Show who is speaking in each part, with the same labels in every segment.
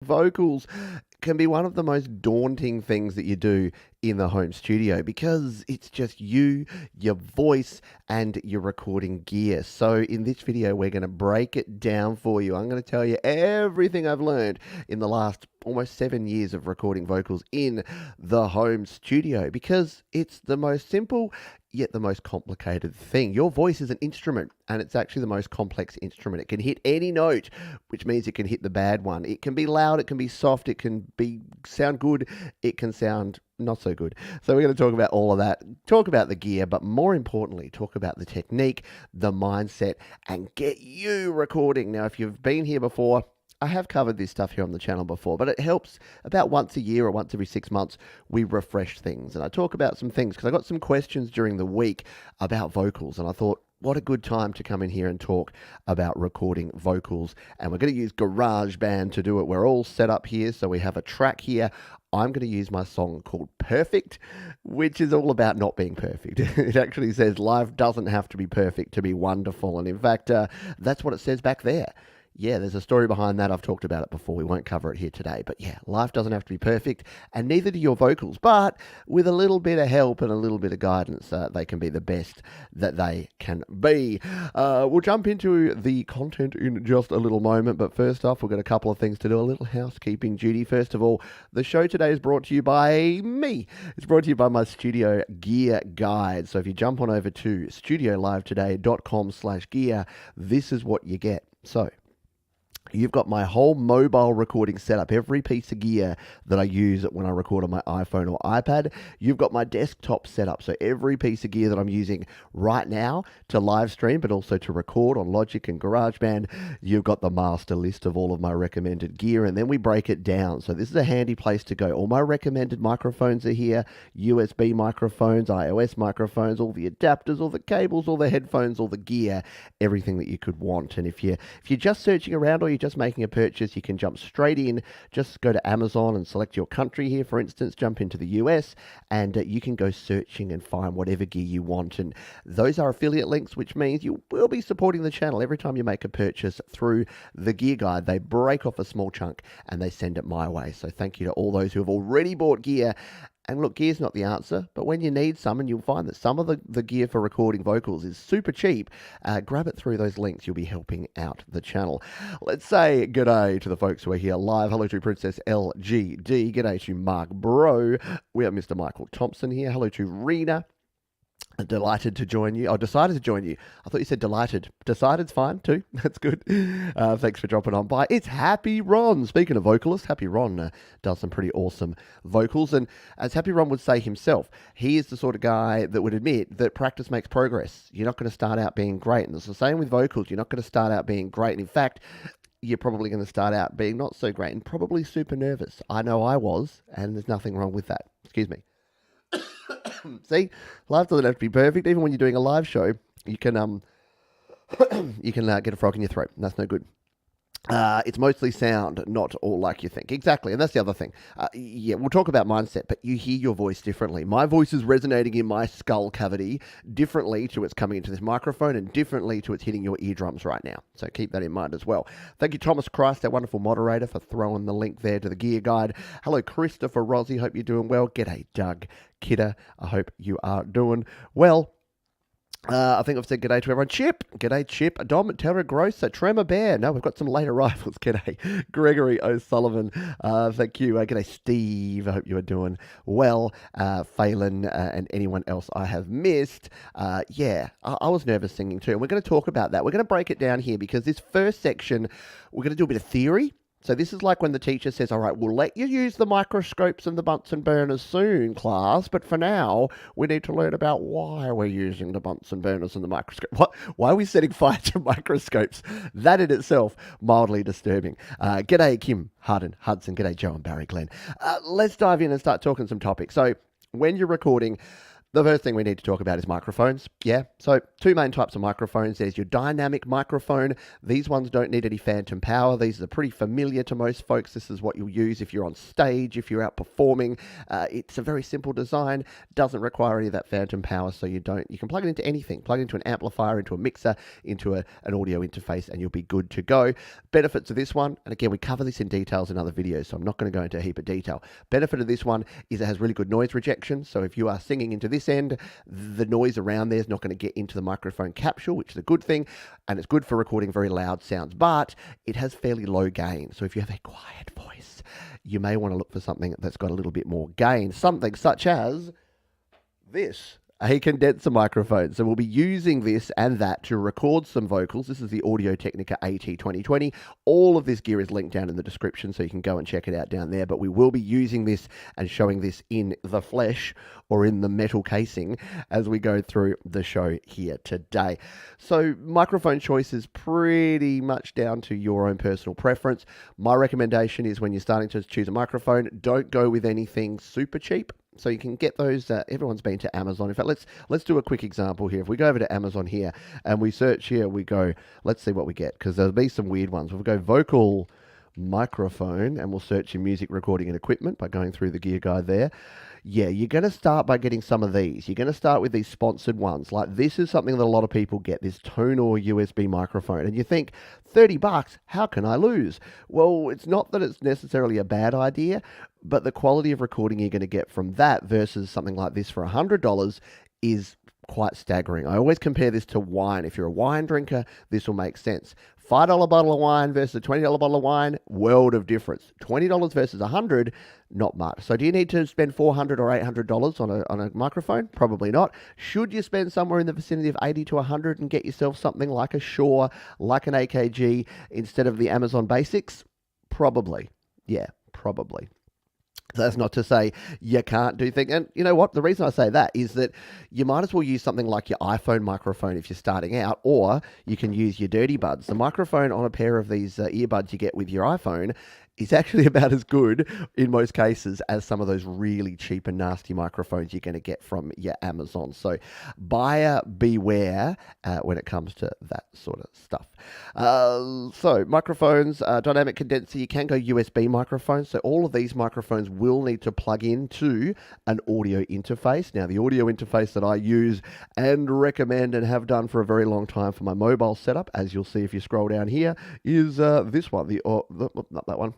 Speaker 1: Vocals can be one of the most daunting things that you do in the home studio because it's just you, your voice, and your recording gear. So, in this video, we're going to break it down for you. I'm going to tell you everything I've learned in the last almost 7 years of recording vocals in the home studio because it's the most simple yet the most complicated thing. Your voice is an instrument, and it's actually the most complex instrument. It can hit any note, which means it can hit the bad one. It can be loud, it can be soft, it can be sound good, it can sound not so good. So we're going to talk about all of that, talk about the gear, but more importantly, talk about the technique, the mindset, and get you recording. Now, if you've been here before, I have covered this stuff here on the channel before, but it helps about once a year or once every 6 months, we refresh things. And I talk about some things because I got some questions during the week about vocals, and I thought, what a good time to come in here and talk about recording vocals. And we're going to use GarageBand to do it. We're all set up here, so we have a track here. I'm going to use my song called Perfect, which is all about not being perfect. It actually says life doesn't have to be perfect to be wonderful. And in fact, that's what it says back there. Yeah, there's a story behind that. I've talked about it before. We won't cover it here today. But yeah, life doesn't have to be perfect, and neither do your vocals. But with a little bit of help and a little bit of guidance, they can be the best that they can be. We'll jump into the content in just a little moment. But first off, we've got a couple of things to do. A little housekeeping duty. First of all, the show today is brought to you by me. It's brought to you by my studio gear guide. So if you jump on over to studiolivetoday.com/gear, this is what you get. So you've got my whole mobile recording setup, every piece of gear that I use when I record on my iPhone or iPad. You've got my desktop setup, so every piece of gear that I'm using right now to live stream, but also to record on Logic and GarageBand. You've got the master list of all of my recommended gear, and then we break it down. So this is a handy place to go. All my recommended microphones are here, USB microphones, iOS microphones, all the adapters, all the cables, all the headphones, all the gear, everything that you could want. And if you're just searching around or you're just making a purchase, you can jump straight in. Just go to Amazon and select your country here, for instance, jump into the US, and you can go searching and find whatever gear you want. And those are affiliate links, which means you will be supporting the channel. Every time you make a purchase through the gear guide, they break off a small chunk and they send it my way. So thank you to all those who have already bought gear. And look, gear's not the answer, but when you need some, and you'll find that some of the gear for recording vocals is super cheap, grab it through those links. You'll be helping out the channel. Let's say g'day to the folks who are here live. Hello to Princess LGD. G'day to Mark Bro. We have Mr. Michael Thompson here. Hello to Rena. Delighted to join you. Oh, decided to join you. I thought you said delighted. Decided's fine too. That's good. Thanks for dropping on by. It's Happy Ron. Speaking of vocalists, Happy Ron does some pretty awesome vocals. And as Happy Ron would say himself, he is the sort of guy that would admit that practice makes progress. You're not going to start out being great. And it's the same with vocals. You're not going to start out being great. And in fact, you're probably going to start out being not so great and probably super nervous. I know I was, and there's nothing wrong with that. Excuse me. See, life doesn't have to be perfect. Even when you're doing a live show, you can get a frog in your throat. And that's no good. It's mostly sound, not all like you think. Exactly, and that's the other thing. Yeah, we'll talk about mindset, but you hear your voice differently. My voice is resonating in my skull cavity differently to what's coming into this microphone and differently to what's hitting your eardrums right now. So keep that in mind as well. Thank you, Thomas Christ, our wonderful moderator, for throwing the link there to the gear guide. Hello, Christopher Rossi. Hope you're doing well. G'day, Doug Kidder. I hope you are doing well. I think I've said g'day to everyone. Chip. G'day, Chip. Dom, Terra Grossa. Tremor Bear. No, we've got some late arrivals. G'day. Gregory O'Sullivan. Thank you. G'day, Steve. I hope you are doing well. Phelan and anyone else I have missed. Yeah, I was nervous singing too. And we're going to talk about that. We're going to break it down here because this first section, we're going to do a bit of theory. So this is like when the teacher says, all right, we'll let you use the microscopes and the Bunsen burners soon, class, but for now, we need to learn about why we're using the Bunsen burners and the microscope. Why are we setting fire to microscopes? That in itself, mildly disturbing. G'day, Kim Hudson. G'day, Joe and Barry Glenn. Let's dive in and start talking some topics. So when you're recording, The first thing we need to talk about is microphones. Yeah, so two main types of microphones. There's your dynamic microphone. These ones don't need any phantom power. These are pretty familiar to most folks. This is what you'll use if you're on stage, if you're out performing. It's a very simple design, doesn't require any of that phantom power, so you can plug it into anything. Plug it into an amplifier, into a mixer, into an audio interface, and you'll be good to go. Benefits of this one, and again, we cover this in details in other videos, so I'm not going to go into a heap of detail. Benefit of this one is it has really good noise rejection, so if you are singing into this end, the noise around there is not going to get into the microphone capsule, which is a good thing, and it's good for recording very loud sounds, but it has fairly low gain. So if you have a quiet voice, you may want to look for something that's got a little bit more gain, something such as this. A condenser microphone. So we'll be using this and that to record some vocals. This is the Audio Technica AT2020. All of this gear is linked down in the description, so you can go and check it out down there. But we will be using this and showing this in the flesh or in the metal casing as we go through the show here today. So microphone choice is pretty much down to your own personal preference. My recommendation is when you're starting to choose a microphone, don't go with anything super cheap. So you can get those, everyone's been to Amazon. In fact, let's do a quick example here. If we go over to Amazon here and we search here, we go, let's see what we get, because there'll be some weird ones. We'll go vocal microphone and we'll search in music recording and equipment by going through the gear guide there. Yeah, you're going to start by getting some of these. You're going to start with these sponsored ones. Like this is something that a lot of people get, this Tonor USB microphone. And you think, $30, how can I lose? Well, it's not that it's necessarily a bad idea, but the quality of recording you're going to get from that versus something like this for $100 is quite staggering. I always compare this to wine. If you're a wine drinker, this will make sense. $5 bottle of wine versus a $20 bottle of wine, world of difference. $20 versus $100, not much. So do you need to spend $400 or $800 on a microphone? Probably not. Should you spend somewhere in the vicinity of $80 to $100 and get yourself something like a Shure, like an AKG, instead of the Amazon Basics? Probably. Yeah, probably. So that's not to say you can't do things. And you know what? The reason I say that is that you might as well use something like your iPhone microphone if you're starting out, or you can use your Dirty Buds. The microphone on a pair of these earbuds you get with your iPhone is actually about as good in most cases as some of those really cheap and nasty microphones you're going to get from your Amazon. So buyer beware when it comes to that sort of stuff. So microphones, dynamic condenser, you can go USB microphones. So all of these microphones will need to plug into an audio interface. Now the audio interface that I use and recommend and have done for a very long time for my mobile setup, as you'll see if you scroll down here, is this one, not that one.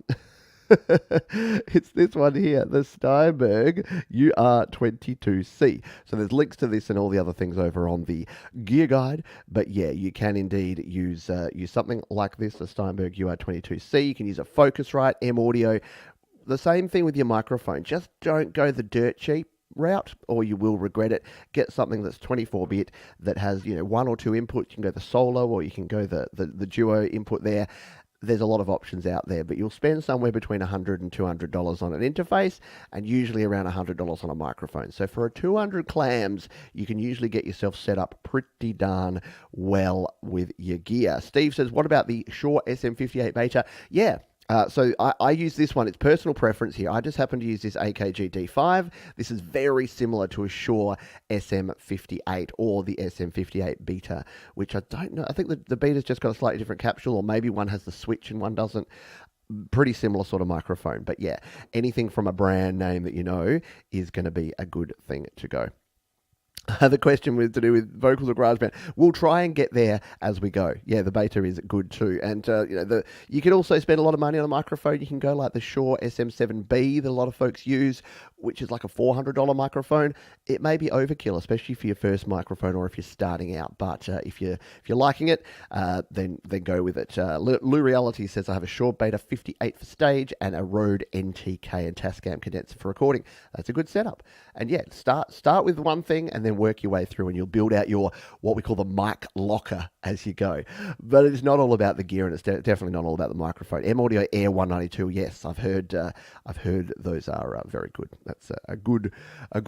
Speaker 1: It's this one here, the Steinberg UR22C. So there's links to this and all the other things over on the gear guide. But yeah, you can indeed use something like this, the Steinberg UR22C. You can use a Focusrite M Audio. The same thing with your microphone. Just don't go the dirt cheap route or you will regret it. Get something that's 24-bit that has, one or two inputs. You can go the solo or you can go the duo input there. There's a lot of options out there, but you'll spend somewhere between $100 and $200 on an interface and usually around $100 on a microphone. So for a 200 clams, you can usually get yourself set up pretty darn well with your gear. Steve says, what about the Shure SM58 Beta? Yeah. So I use this one. It's personal preference here. I just happen to use this AKG D5. This is very similar to a Shure SM58 or the SM58 Beta, which I don't know. I think the Beta's just got a slightly different capsule, or maybe one has the switch and one doesn't. Pretty similar sort of microphone. But yeah, anything from a brand name that you know is going to be a good thing to go. The question was to do with vocals or GarageBand. We'll try and get there as we go. Yeah, the Beta is good too. And, you can also spend a lot of money on a microphone. You can go like the Shure SM7B that a lot of folks use, which is like a $400 microphone. It may be overkill, especially for your first microphone or if you're starting out. But if you're liking it, then go with it. Lou Reality says, I have a Shure Beta 58 for stage and a Rode NTK and Tascam condenser for recording. That's a good setup. And yeah, start with one thing and then work your way through and you'll build out your, what we call the mic locker as you go. But it's not all about the gear and it's definitely not all about the microphone. M Audio Air 192, yes, I've heard those are very good. That's a good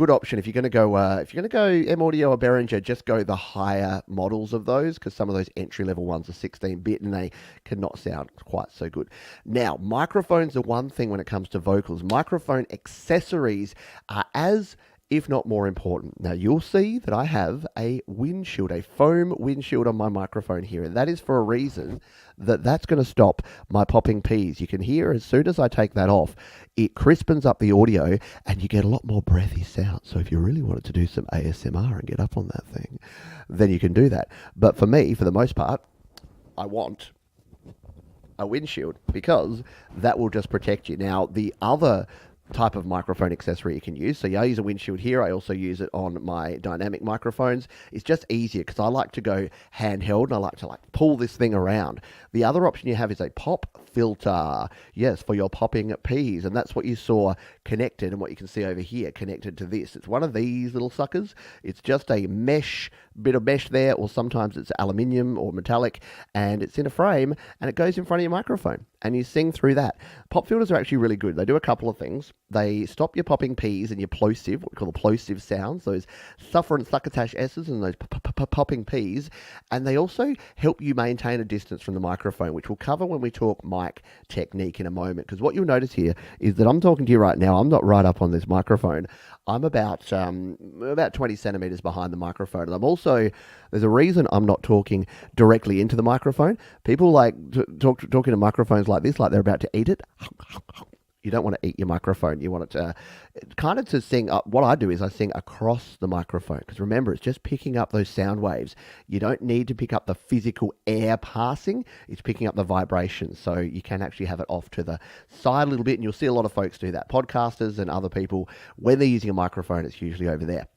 Speaker 1: option. If you're going to go M Audio or Behringer, just go the higher models of those because some of those entry level ones are 16-bit and they cannot sound quite so good. Now, microphones are one thing when it comes to vocals. Microphone accessories are as if not more important. Now, you'll see that I have a windshield, a foam windshield on my microphone here, and that is for a reason that's going to stop my popping P's. You can hear as soon as I take that off, it crispens up the audio and you get a lot more breathy sound. So if you really wanted to do some ASMR and get up on that thing, then you can do that. But for me, for the most part, I want a windshield because that will just protect you. Now, the other type of microphone accessory you can use. So yeah, I use a windshield here. I also use it on my dynamic microphones. It's just easier because I like to go handheld and I like to pull this thing around. The other option you have is a pop filter. Yes, for your popping P's. And that's what you saw connected and what you can see over here connected to this. It's one of these little suckers. It's just a bit of mesh there, or sometimes it's aluminium or metallic, and it's in a frame and it goes in front of your microphone and you sing through that. Pop filters are actually really good. They do a couple of things. They stop your popping P's and your plosive, what we call the plosive sounds, those suffer and succotash S's and those popping P's. And they also help you maintain a distance from the microphone, which we'll cover when we talk mic technique in a moment. Because what you'll notice here is that I'm talking to you right now. I'm not right up on this microphone. I'm about 20 centimeters behind the microphone. And I'm also, there's a reason I'm not talking directly into the microphone. People like talking to microphones like this, like they're about to eat it. You don't want to eat your microphone. You want it to kind of to sing up. What I do is I sing across the microphone because remember, it's just picking up those sound waves. You don't need to pick up the physical air passing. It's picking up the vibrations. So you can actually have it off to the side a little bit. And you'll see a lot of folks do that. Podcasters and other people, when they're using a microphone, it's usually over there.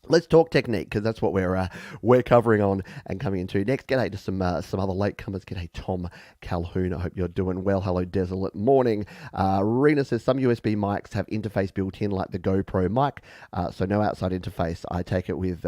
Speaker 1: Let's talk technique because that's what we're covering on and coming into next. G'day to some other latecomers. G'day Tom Calhoun. I hope you're doing well. Hello Desolate Morning. Rena says some USB mics have interface built in like the GoPro mic, so no outside interface. I take it with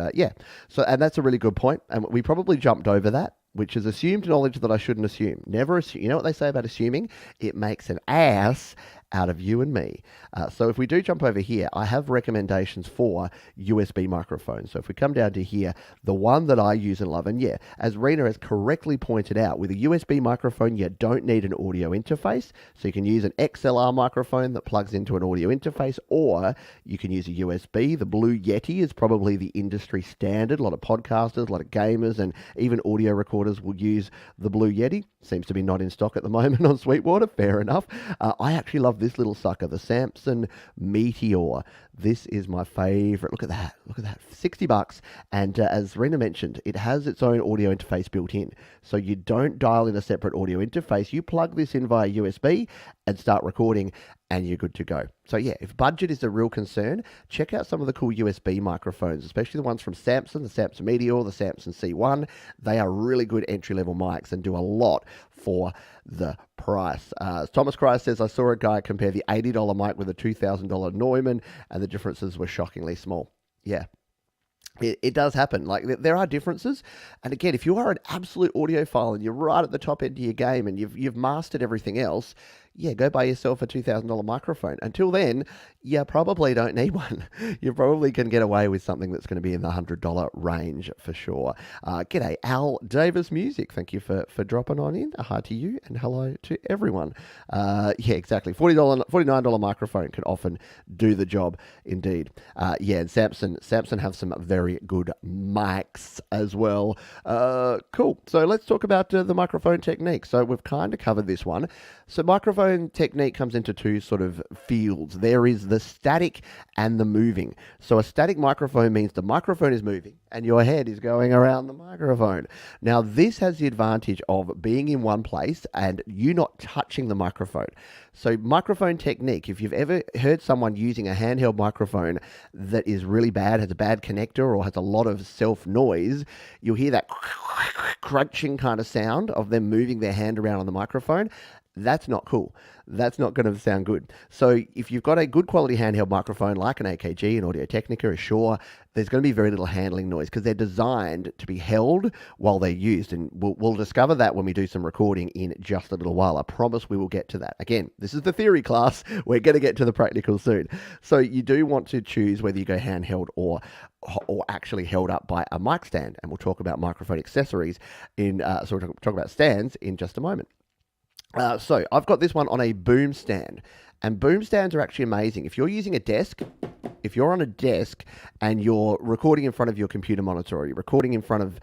Speaker 1: So and that's a really good point, and we probably jumped over that, which is assumed knowledge that I shouldn't assume. Never assume. You know what they say about assuming? It makes an ass out of you and me. So if we do jump over here, I have recommendations for USB microphones. So if we come down to here, the one that I use and love, and yeah, as Rena has correctly pointed out, with a USB microphone, you don't need an audio interface. So you can use an XLR microphone that plugs into an audio interface, or you can use a USB. The Blue Yeti is probably the industry standard. A lot of podcasters, a lot of gamers, and even audio recorders will use the Blue Yeti. Seems to be not in stock at the moment on Sweetwater. Fair enough. I actually love this little sucker, the Samson Meteor. This is my favorite. Look at that. Look at that. $60. And as Rena mentioned, it has its own audio interface built in. So you don't dial in a separate audio interface. You plug this in via USB and start recording and you're good to go. So yeah, if budget is a real concern, check out some of the cool USB microphones, especially the ones from Samson, the Samson Meteor, the Samson C1. They are really good entry-level mics and do a lot for the price. Thomas Christ says, I saw a guy compare the $80 mic with a $2,000 Neumann, and the differences were shockingly small. Yeah. It does happen. Like, there are differences. And again, if you are an absolute audiophile and you're right at the top end of your game and you've mastered everything else, yeah, go buy yourself a $2,000 microphone. Until then, you probably don't need one. You probably can get away with something that's going to be in the $100 range for sure. G'day, Al Davis Music. Thank you for dropping on in. Hi to you and hello to everyone. Yeah, exactly. $49 microphone can often do the job indeed. Yeah, and Samson have some very good mics as well. Cool. So let's talk about the microphone technique. So we've kind of covered this one. So microphone technique comes into two sort of fields. There is the static and the moving. So a static microphone means the microphone is moving and your head is going around the microphone. Now this has the advantage of being in one place and you not touching the microphone. So microphone technique, if you've ever heard someone using a handheld microphone that is really bad, has a bad connector or has a lot of self noise, you'll hear that crunching kind of sound of them moving their hand around on the microphone. That's not cool. That's not going to sound good. So if you've got a good quality handheld microphone like an AKG, an Audio-Technica, a Shure, there's going to be very little handling noise because they're designed to be held while they're used. And we'll discover that when we do some recording in just a little while. I promise we will get to that. Again, this is the theory class. We're going to get to the practical soon. So you do want to choose whether you go handheld or actually held up by a mic stand. And we'll talk about microphone accessories so we'll talk about stands in just a moment. So I've got this one on a boom stand, and boom stands are actually amazing. If you're using a desk, if you're on a desk and you're recording in front of your computer monitor, or you're recording in front of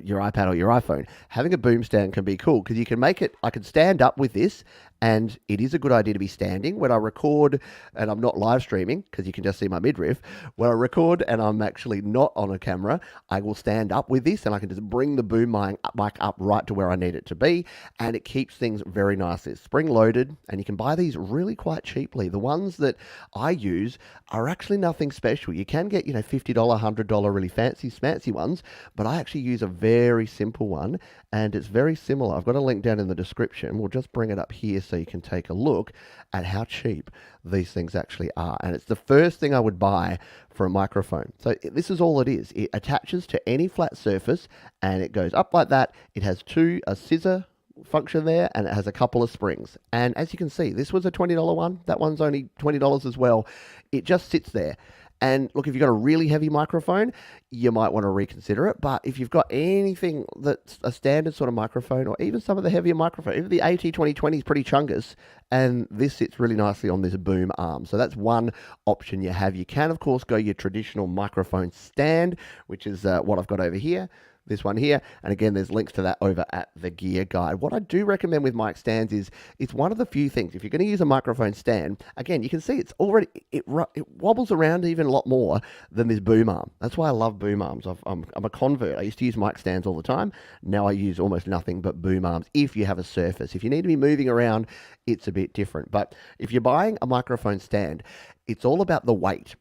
Speaker 1: your iPad or your iPhone, having a boom stand can be cool because you can make it. I can stand up with this, and it is a good idea to be standing when I record, and I'm not live streaming because you can just see my midriff. When I record and I'm actually not on a camera, I will stand up with this, and I can just bring the boom mic up right to where I need it to be, and it keeps things very nice. It's spring loaded, and you can buy these really quite cheaply. The ones that I use are actually nothing special. You can get, $50, $100 really fancy ones, but I actually use a very simple one, and it's very similar. I've got a link down in the description. We'll just bring it up here so you can take a look at how cheap these things actually are. And it's the first thing I would buy for a microphone. So this is all it is. It attaches to any flat surface, and it goes up like that. It has a scissor function there, and it has a couple of springs. And as you can see, this was a $20 one. That one's only $20 as well. It just sits there. And look, if you've got a really heavy microphone, you might want to reconsider it. But if you've got anything that's a standard sort of microphone, or even some of the heavier microphones, even the AT2020 is pretty chungus, and this sits really nicely on this boom arm. So that's one option you have. You can, of course, go your traditional microphone stand, which is what I've got over here. This one here, and again, there's links to that over at the gear guide. What I do recommend with mic stands is it's one of the few things. If you're going to use a microphone stand, again, you can see it's already it wobbles around even a lot more than this boom arm. That's why I love boom arms. I'm a convert. I used to use mic stands all the time. Now I use almost nothing but boom arms. If you have a surface, if you need to be moving around, it's a bit different. But if you're buying a microphone stand, it's all about the weight.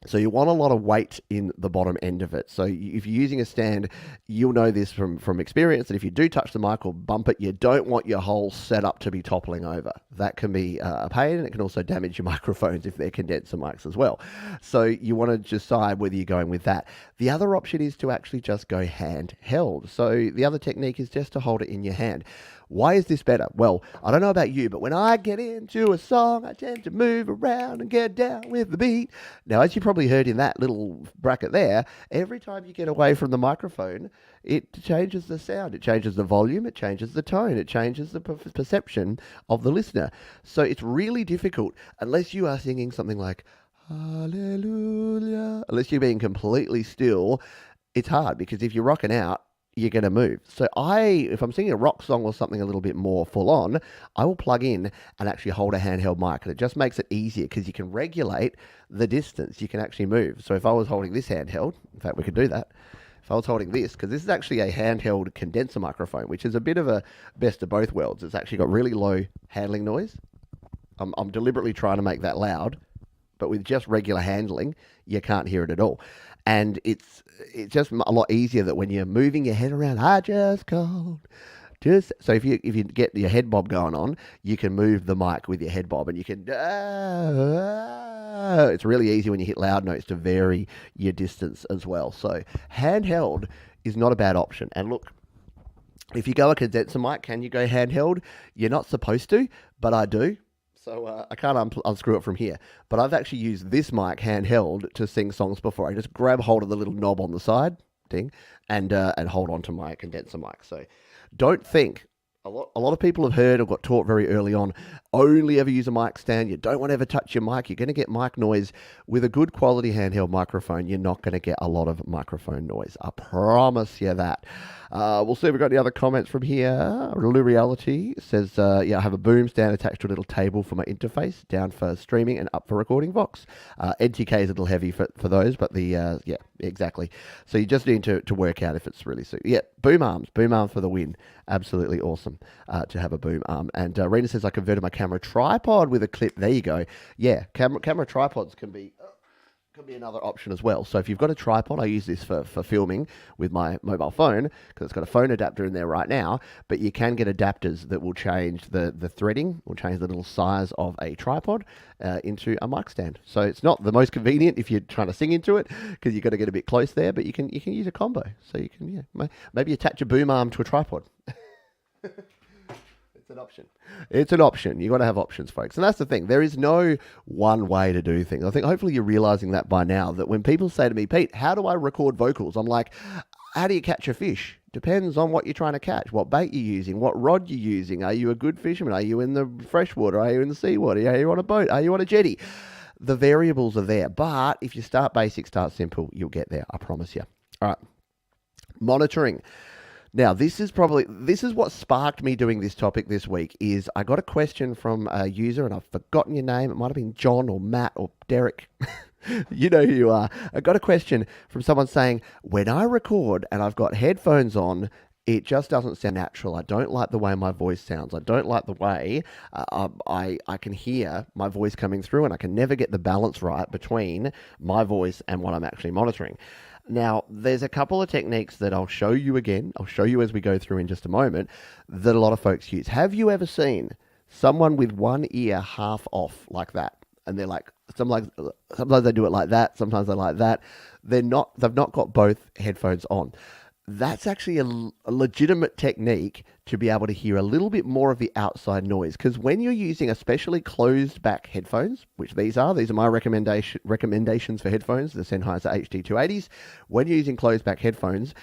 Speaker 1: So you want a lot of weight in the bottom end of it. So if you're using a stand, you'll know this from experience that if you do touch the mic or bump it, you don't want your whole setup to be toppling over. That can be a pain, and it can also damage your microphones if they're condenser mics as well. So you want to decide whether you're going with that. The other option is to actually just go handheld. So the other technique is just to hold it in your hand. Why is this better? Well, I don't know about you, but when I get into a song, I tend to move around and get down with the beat. Now, as you probably heard in that little bracket there, every time you get away from the microphone, it changes the sound, it changes the volume, it changes the tone, it changes the perception of the listener. So it's really difficult unless you are singing something like, Hallelujah, unless you're being completely still. It's hard because if you're rocking out, you're going to move. So if I'm singing a rock song or something a little bit more full on, I will plug in and actually hold a handheld mic. And it just makes it easier because you can regulate the distance. You can actually move. So if I was holding this handheld, in fact, we could do that. If I was holding this, because this is actually a handheld condenser microphone, which is a bit of a best of both worlds. It's actually got really low handling noise. I'm deliberately trying to make that loud, but with just regular handling, you can't hear it at all. And it's just a lot easier that when you're moving your head around, I just called. So if you get your head bob going on, you can move the mic with your head bob, and you can. It's really easy when you hit loud notes to vary your distance as well. So handheld is not a bad option. And look, if you go a condenser mic, can you go handheld? You're not supposed to, but I do. So I can't unscrew it from here. But I've actually used this mic handheld to sing songs before. I just grab hold of the little knob on the side, ding, and hold on to my condenser mic. So don't think, a lot of people have heard or got taught very early on, only ever use a mic stand. You don't want to ever touch your mic. You're going to get mic noise. With a good quality handheld microphone, you're not going to get a lot of microphone noise. I promise you that. We'll see if we've got any other comments from here. Lou Reality says, I have a boom stand attached to a little table for my interface, down for streaming and up for recording Vox. NTK is a little heavy for those, but exactly. So you just need to work out if it's really suited. Yeah, boom arms for the win. Absolutely awesome to have a boom arm. And Rena says, I converted my camera tripod with a clip. There you go. Yeah, camera tripods can be another option as well. So if you've got a tripod, I use this for filming with my mobile phone because it's got a phone adapter in there right now, but you can get adapters that will change the threading, will change the little size of a tripod into a mic stand. So it's not the most convenient if you're trying to sing into it because you've got to get a bit close there, but you can use a combo. So you can maybe attach a boom arm to a tripod. It's an option. You've got to have options, folks. And that's the thing. There is no one way to do things. I think hopefully you're realizing that by now, that when people say to me, Pete, how do I record vocals? I'm like, how do you catch a fish? Depends on what you're trying to catch, what bait you're using, what rod you're using. Are you a good fisherman? Are you in the freshwater? Are you in the seawater? Are you on a boat? Are you on a jetty? the variables are there. But if you start basic, start simple, you'll get there. I promise you. All right. Monitoring. Now, this is what sparked me doing this topic this week. Is I got a question from a user, and I've forgotten your name. It might have been John or Matt or Derek. You know who you are. I got a question from someone saying, when I record and I've got headphones on, it just doesn't sound natural. I don't like the way my voice sounds. I don't like the way I can hear my voice coming through, and I can never get the balance right between my voice and what I'm actually monitoring. Now, there's a couple of techniques that I'll show you again. I'll show you as we go through in just a moment that a lot of folks use. Have you ever seen someone with one ear half off like that? And they're like, sometimes they do it like that. Sometimes they like that. They've not got both headphones on. That's actually a legitimate technique to be able to hear a little bit more of the outside noise. Because when you're using especially closed back headphones, which these are my recommendations for headphones, the Sennheiser HD280s. When you're using closed back headphones,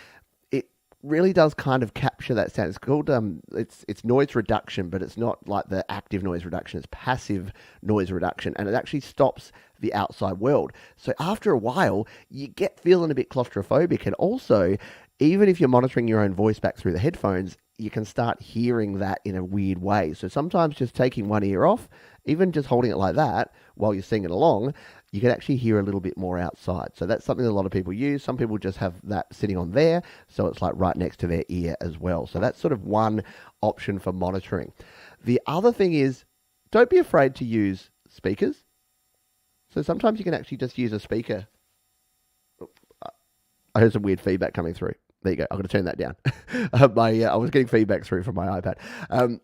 Speaker 1: it really does kind of capture that sound. It's called it's noise reduction, but it's not like the active noise reduction. It's passive noise reduction, and it actually stops the outside world. So after a while, you get feeling a bit claustrophobic, and also, even if you're monitoring your own voice back through the headphones, you can start hearing that in a weird way. So sometimes just taking one ear off, even just holding it like that while you're singing along, you can actually hear a little bit more outside. So that's something that a lot of people use. Some people just have that sitting on there, so it's like right next to their ear as well. So that's sort of one option for monitoring. The other thing is, don't be afraid to use speakers. So sometimes you can actually just use a speaker. I heard some weird feedback coming through. There you go. I'm going to turn that down. I was getting feedback through from my iPad.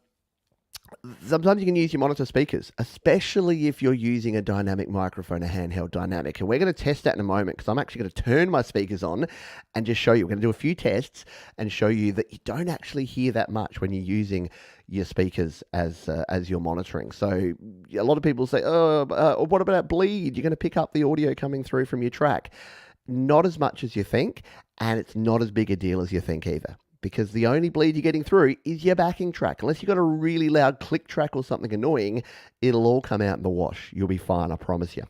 Speaker 1: Sometimes you can use your monitor speakers, especially if you're using a dynamic microphone, a handheld dynamic. And we're going to test that in a moment, because I'm actually going to turn my speakers on and just show you. We're going to do a few tests and show you that you don't actually hear that much when you're using your speakers as you're monitoring. So a lot of people say, what about bleed? You're going to pick up the audio coming through from your track. Not as much as you think, and it's not as big a deal as you think either. Because the only bleed you're getting through is your backing track. Unless you've got a really loud click track or something annoying, it'll all come out in the wash. You'll be fine, I promise you.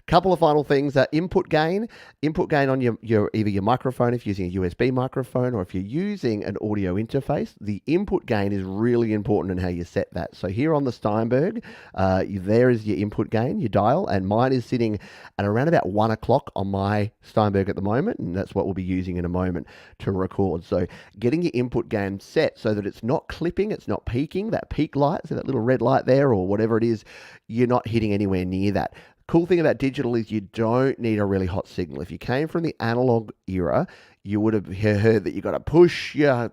Speaker 1: Couple of final things. Input gain. Input gain on your either your microphone, if you're using a USB microphone, or if you're using an audio interface, the input gain is really important in how you set that. So here on the Steinberg, there is your input gain, your dial, and mine is sitting at around about 1 o'clock on my Steinberg at the moment, and that's what we'll be using in a moment to record. So getting your input gain set so that it's not clipping, it's not peaking, that peak light, so that little red light there or whatever it is, you're not hitting anywhere near that. Cool thing about digital is you don't need a really hot signal. If you came from the analog era, you would have heard that you got to push your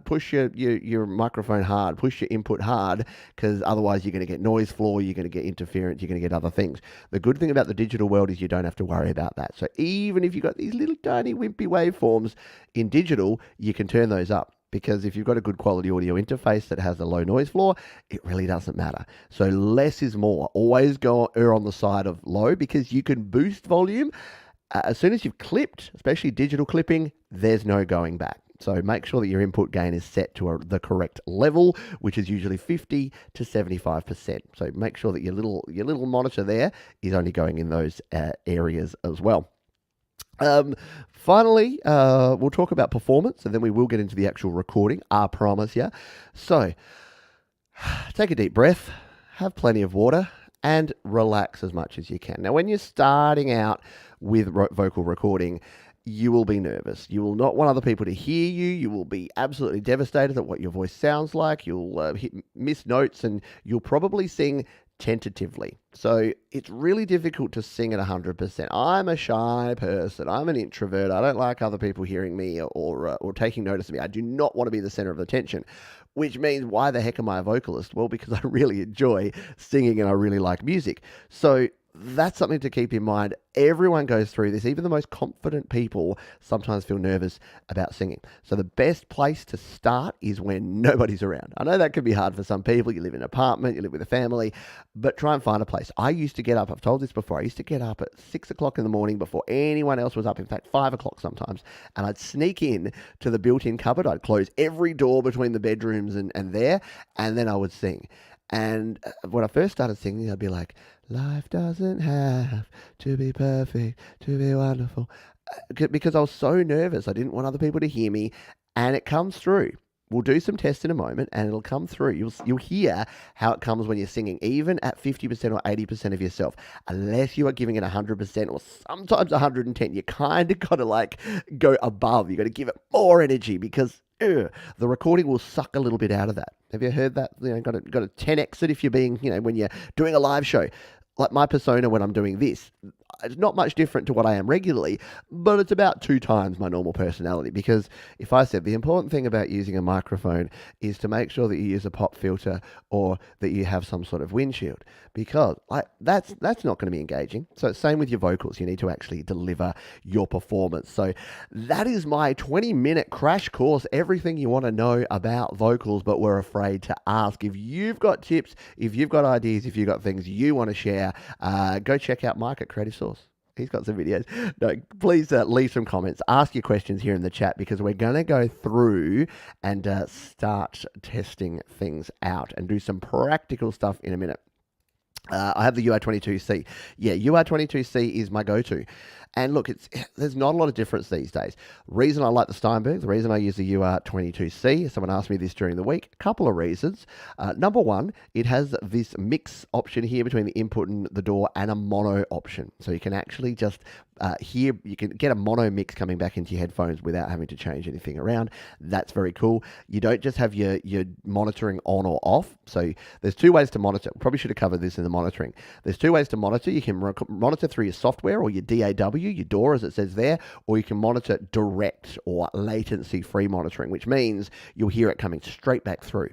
Speaker 1: microphone hard, push your input hard, because otherwise you're going to get noise floor, you're going to get interference, you're going to get other things. The good thing about the digital world is you don't have to worry about that. So even if you've got these little tiny wimpy waveforms in digital, you can turn those up. Because if you've got a good quality audio interface that has a low noise floor, it really doesn't matter. So less is more. Always err on the side of low, because you can boost volume. As soon as you've clipped, especially digital clipping, there's no going back. So make sure that your input gain is set to the correct level, which is usually 50 to 75%. So make sure that your little monitor there is only going in those areas as well. Finally, we'll talk about performance, and then we will get into the actual recording, I promise you. So, take a deep breath, have plenty of water, and relax as much as you can. Now, when you're starting out with vocal recording, you will be nervous. You will not want other people to hear you. You will be absolutely devastated at what your voice sounds like. You'll miss notes, and you'll probably sing tentatively. So it's really difficult to sing at 100%. I'm a shy person. I'm an introvert. I don't like other people hearing me or taking notice of me. I do not want to be the center of attention, which means why the heck am I a vocalist? Well, because I really enjoy singing and I really like music. So that's something to keep in mind. Everyone goes through this. Even the most confident people sometimes feel nervous about singing. So the best place to start is when nobody's around. I know that can be hard for some people. You live in an apartment, you live with a family, but try and find a place. I used to get up, I've told this before, I used to get up at 6 o'clock in the morning before anyone else was up. In fact, 5 o'clock sometimes. And I'd sneak in to the built-in cupboard. I'd close every door between the bedrooms and there, and then I would sing. And when I first started singing, I'd be like, life doesn't have to be perfect to be wonderful. Because I was so nervous. I didn't want other people to hear me. And it comes through. We'll do some tests in a moment and it'll come through. You'll hear how it comes when you're singing, even at 50% or 80% of yourself. Unless you are giving it 100% or sometimes 110, you kind of got to like go above. You got to give it more energy because the recording will suck a little bit out of that. Have you heard that? Got to 10x it if you're being, when you're doing a live show. Like my persona when I'm doing this, it's not much different to what I am regularly, but it's about 2 times my normal personality. Because if I said the important thing about using a microphone is to make sure that you use a pop filter or that you have some sort of windshield, because that's not going to be engaging. So same with your vocals. You need to actually deliver your performance. So that is my 20-minute crash course, everything you want to know about vocals, but we're afraid to ask. If you've got tips, if you've got ideas, if you've got things you want to share, go check out Mike at Creative Source. He's got some videos. No, please leave some comments. Ask your questions here in the chat because we're going to go through and start testing things out and do some practical stuff in a minute. I have the UR22C. Yeah, UR22C is my go-to. And look, there's not a lot of difference these days. Reason I like the Steinberg, the reason I use the UR22C, someone asked me this during the week, a couple of reasons. Number one, it has this mix option here between the input and the DAW and a mono option. So you can actually just you can get a mono mix coming back into your headphones without having to change anything around. That's very cool. You don't just have your monitoring on or off. So there's 2 ways to monitor. Probably should have covered this in the monitoring. There's 2 ways to monitor. You can monitor through your software or your DAW, your DAW as it says there, or you can monitor direct or latency-free monitoring, which means you'll hear it coming straight back through.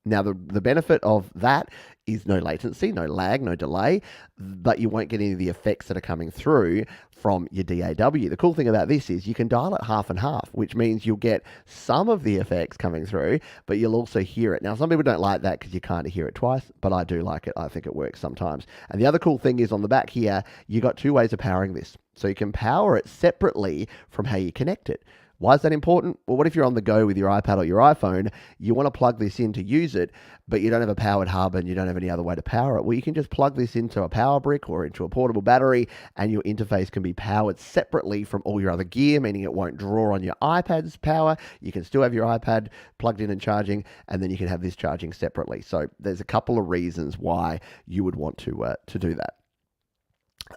Speaker 1: Now, the benefit of that is no latency, no lag, no delay, but you won't get any of the effects that are coming through from your DAW. The cool thing about this is you can dial it half and half, which means you'll get some of the effects coming through, but you'll also hear it. Now, some people don't like that because you kind of hear it twice, but I do like it. I think it works sometimes. And the other cool thing is on the back here, you got 2 ways of powering this. So you can power it separately from how you connect it. Why is that important? Well, what if you're on the go with your iPad or your iPhone, you want to plug this in to use it, but you don't have a powered hub and you don't have any other way to power it? Well, you can just plug this into a power brick or into a portable battery and your interface can be powered separately from all your other gear, meaning it won't draw on your iPad's power. You can still have your iPad plugged in and charging, and then you can have this charging separately. So there's a couple of reasons why you would want to do that.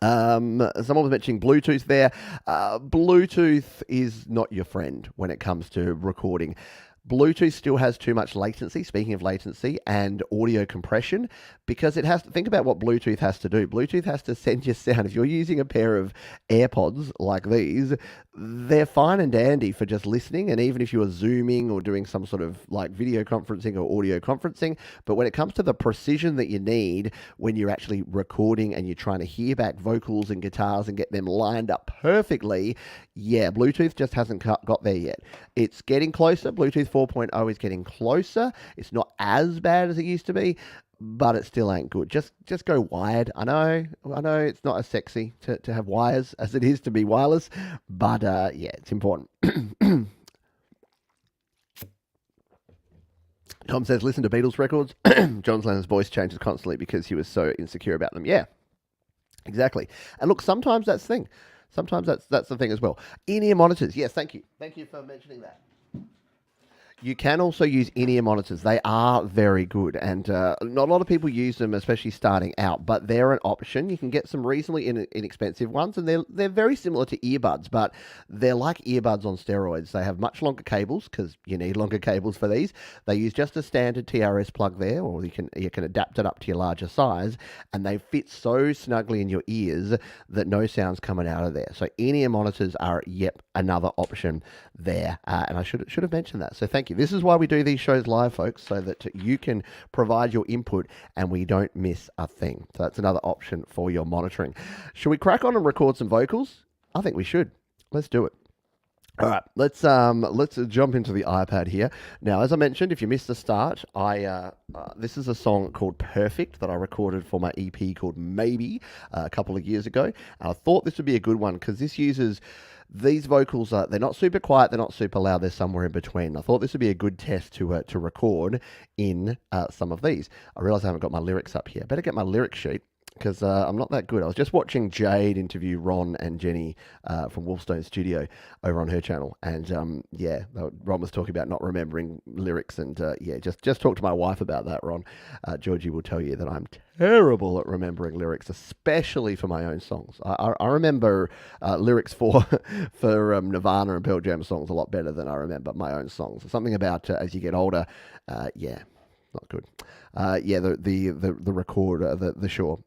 Speaker 1: Someone was mentioning Bluetooth there. Bluetooth is not your friend when it comes to recording. Bluetooth still has too much latency, speaking of latency, and audio compression, because it has to think about what Bluetooth has to do. Bluetooth has to send your sound. If you're using a pair of AirPods like these, they're fine and dandy for just listening, and even if you are Zooming or doing some sort of like video conferencing or audio conferencing, but when it comes to the precision that you need when you're actually recording and you're trying to hear back vocals and guitars and get them lined up perfectly, yeah, Bluetooth just hasn't got there yet. It's getting closer. Bluetooth 4.0 is getting closer. It's not as bad as it used to be, but it still ain't good. Just go wired. I know it's not as sexy to have wires as it is to be wireless, but yeah, it's important. Tom says, listen to Beatles records. John Lennon's voice changes constantly because he was so insecure about them. Yeah, exactly. And look, sometimes that's the thing. Sometimes that's the thing as well. In-ear monitors. Yes, thank you. Thank you for mentioning that. You can also use in-ear monitors. They are very good, and not a lot of people use them, especially starting out, but they're an option. You can get some reasonably inexpensive ones, and they're very similar to earbuds, but they're like earbuds on steroids. They have much longer cables, because you need longer cables for these. They use just a standard TRS plug there, or you can adapt it up to your larger size, and they fit so snugly in your ears that no sound's coming out of there. So in-ear monitors are, yep, another option there, and I should have mentioned that, so thank you. This is why we do these shows live, folks, so that you can provide your input and we don't miss a thing. So that's another option for your monitoring. Should we crack on and record some vocals? I think we should. Let's do it. All right, let's jump into the iPad here. Now, as I mentioned, if you missed the start, this is a song called "Perfect" that I recorded for my EP called "Maybe" a couple of years ago. And I thought this would be a good one because this uses these vocals. They're not super quiet, they're not super loud. They're somewhere in between. I thought this would be a good test to record in some of these. I realize I haven't got my lyrics up here. Better get my lyric sheet, because I'm not that good. I was just watching Jade interview Ron and Jenny from Wolfstone Studio over on her channel, and Ron was talking about not remembering lyrics, and just talk to my wife about that, Ron. Georgie will tell you that I'm terrible at remembering lyrics, especially for my own songs. I remember lyrics for Nirvana and Pearl Jam songs a lot better than I remember my own songs. Something about as you get older, not good. The recorder, the Shure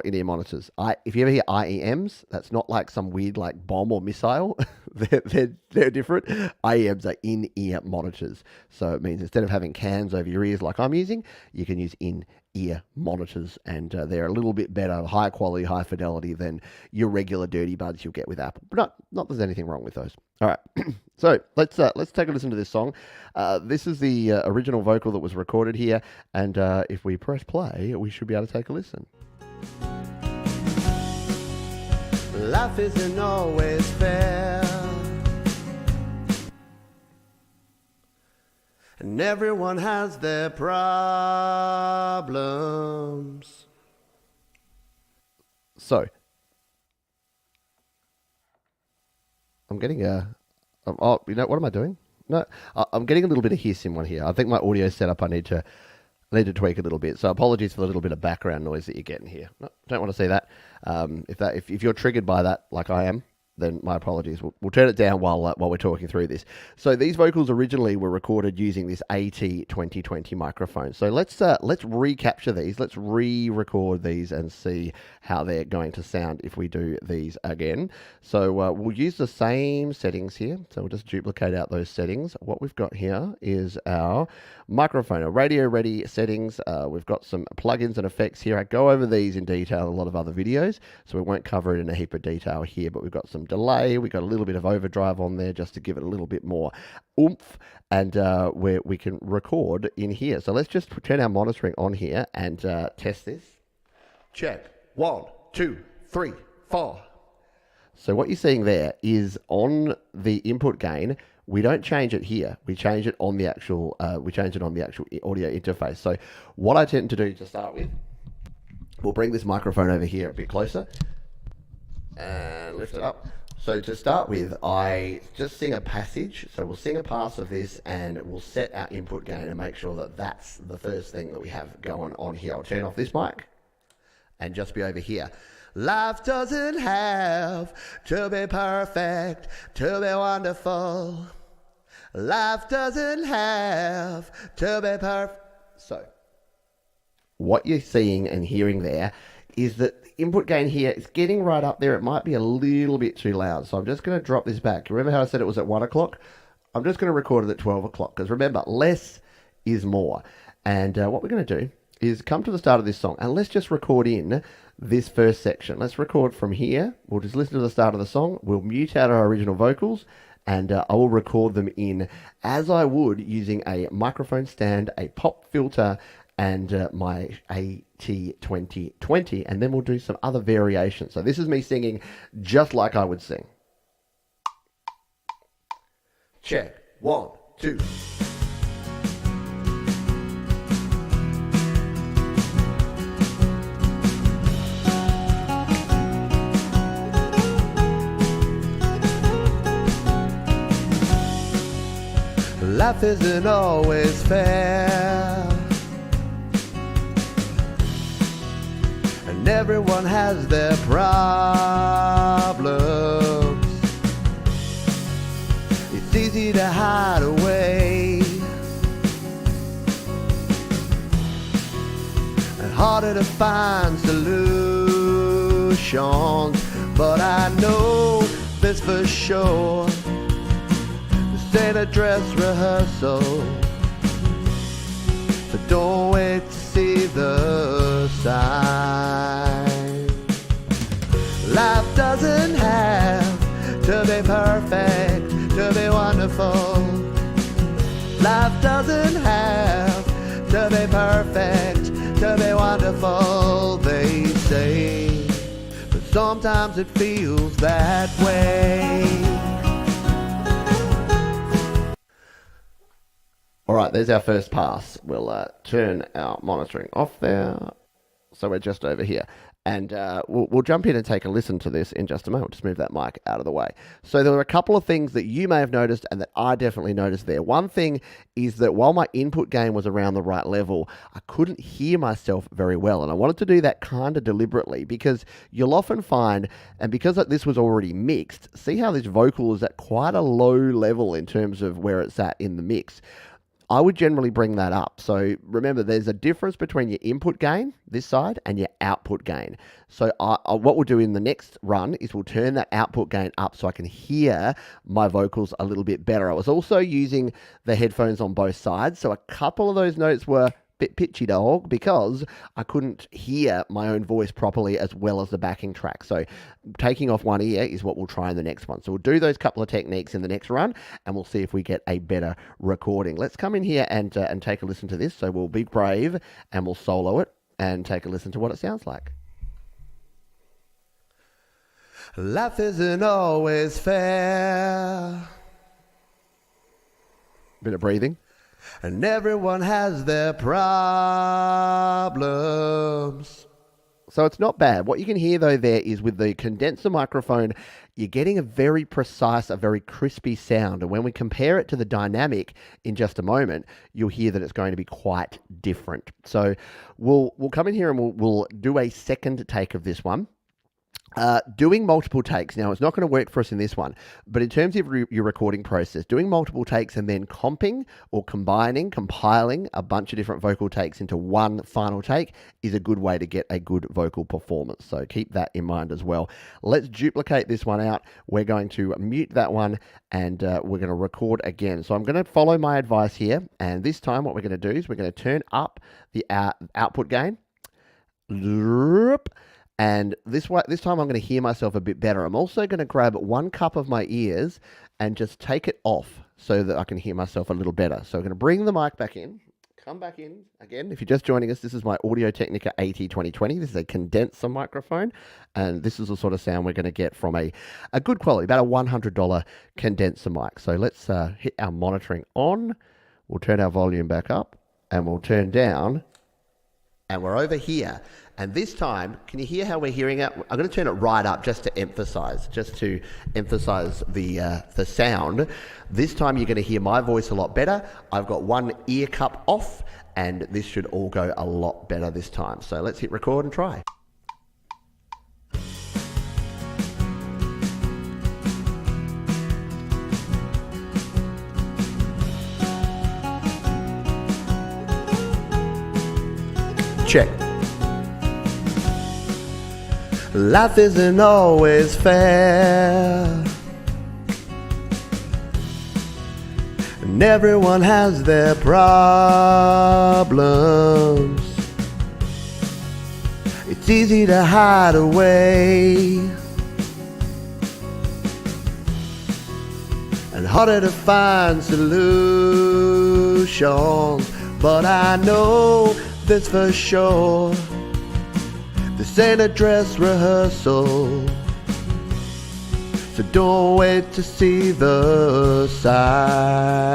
Speaker 1: in-ear monitors. If you ever hear IEMs, that's not like some weird like bomb or missile. they're different. IEMs are in-ear monitors, so it means instead of having cans over your ears like I'm using, you can use in-ear monitors, and they're a little bit better, high quality, high fidelity than your regular dirty buds you'll get with Apple. But not there's anything wrong with those. All right, so let's take a listen to this song. This is the original vocal that was recorded here, and if we press play, we should be able to take a listen. Life isn't always fair, and everyone has their problems. So, I'm getting what am I doing? No, I'm getting a little bit of hiss in one here. I think my audio setup I need to tweak a little bit. So apologies for the little bit of background noise that you're getting here. No, don't want to see that. If you're triggered by that, like I am, then my apologies. We'll turn it down while we're talking through this. So these vocals originally were recorded using this AT2020 microphone. So let's recapture these. Let's re-record these and see how they're going to sound if we do these again. So we'll use the same settings here. So we'll just duplicate out those settings. What we've got here is our microphone, our radio ready settings. We've got some plugins and effects here. I go over these in detail in a lot of other videos, so we won't cover it in a heap of detail here, but we've got some delay, we've got a little bit of overdrive on there just to give it a little bit more oomph, and where we can record in here. So let's just turn our monitoring on here and test this. Check. 1, 2, 3, 4. So what you're seeing there is on the input gain, we don't change it here. We change it on the actual audio interface. So what I tend to do to start with, we'll bring this microphone over here a bit closer and lift it up. So to start with, I just sing a passage. So we'll sing a pass of this and we'll set our input gain and make sure that that's the first thing that we have going on here. I'll turn off this mic and just be over here. Life doesn't have to be perfect to be wonderful. Life doesn't have to be perfect. So what you're seeing and hearing there is that the input gain here is getting right up there. It might be a little bit too loud. So I'm just going to drop this back. Remember how I said it was at 1 o'clock? I'm just going to record it at 12 o'clock. Because remember, less is more. And what we're going to do is come to the start of this song. And let's just record in this first section. Let's record from here. We'll just listen to the start of the song. We'll mute out our original vocals. And I will record them in as I would using a microphone stand, a pop filter, and my AT2020, and then we'll do some other variations. So this is me singing just like I would sing. Check. 1, 2. Life isn't always fair, and everyone has their problems. It's easy to hide away and harder to find solutions, but I know this for sure. This ain't a dress rehearsal, so don't wait to see the sign. Life doesn't have to be perfect to be doesn't have to be perfect, to be wonderful, they say. But sometimes it feels that way. All right, there's our first pass. We'll turn our monitoring off there. So we're just over here. And we'll jump in and take a listen to this in just a moment. Just move that mic out of the way. So there were a couple of things that you may have noticed and that I definitely noticed there. One thing is that while my input gain was around the right level, I couldn't hear myself very well. And I wanted to do that kind of deliberately because you'll often find, and because this was already mixed, see how this vocal is at quite a low level in terms of where it's at in the mix. I would generally bring that up. So remember, there's a difference between your input gain, this side, and your output gain. So what we'll do in the next run is we'll turn that output gain up so I can hear my vocals a little bit better. I was also using the headphones on both sides, so a couple of those notes were bit pitchy dog because I couldn't hear my own voice properly as well as the backing track. So taking off one ear is what we'll try in the next one. So we'll do those couple of techniques in the next run and we'll see if we get a better recording. Let's come in here and take a listen to this. So we'll be brave and we'll solo it and take a listen to what it sounds like. Life isn't always fair. Bit of breathing. And everyone has their problems. So it's not bad. What you can hear though there is with the condenser microphone, you're getting a very precise, a very crispy sound. And when we compare it to the dynamic in just a moment, you'll hear that it's going to be quite different. So we'll come in here and we'll do a second take of this one. Doing multiple takes. Now, it's not going to work for us in this one, but in terms of your recording process, doing multiple takes and then comping or compiling a bunch of different vocal takes into one final take is a good way to get a good vocal performance. So keep that in mind as well. Let's duplicate this one out. We're going to mute that one and we're going to record again. So I'm going to follow my advice here. And this time what we're going to do is we're going to turn up the output gain. And this time I'm going to hear myself a bit better. I'm also going to grab one cup of my ears and just take it off so that I can hear myself a little better. So I'm going to bring the mic back in, come back in again. If you're just joining us, this is my Audio-Technica AT2020. This is a condenser microphone. And this is the sort of sound we're going to get from a good quality, about a $100 condenser mic. So let's hit our monitoring on. We'll turn our volume back up and we'll turn down. And we're over here. And this time, can you hear how we're hearing it? I'm going to turn it right up just to emphasize the sound. This time you're going to hear my voice a lot better. I've got one ear cup off and this should all go a lot better this time. So let's hit record and try. Check. Life isn't always fair, and everyone has their problems. It's easy to hide away and harder to find solutions, but I know this for sure. This ain't a dress rehearsal, so don't wait to see the sign.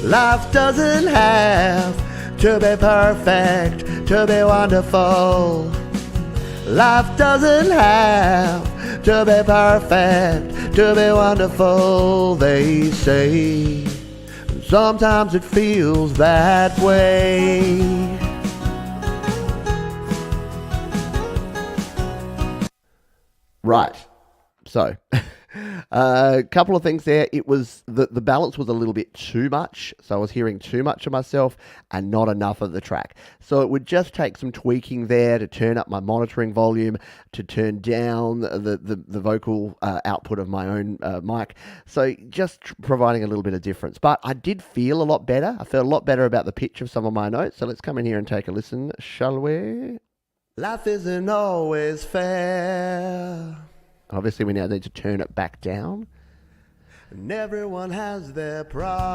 Speaker 1: Life doesn't have to be perfect to be wonderful. Life doesn't have to be perfect to be wonderful, they say. Sometimes it feels that way. Right. So, a couple of things there. It was the balance was a little bit too much. So I was hearing too much of myself and not enough of the track. So it would just take some tweaking there to turn up my monitoring volume, to turn down the vocal output of my own mic. So just providing a little bit of difference. But I did feel a lot better. I felt a lot better about the pitch of some of my notes. So let's come in here and take a listen, shall we? Life isn't always fair. Obviously, we now need to turn it back down. And everyone has their problems.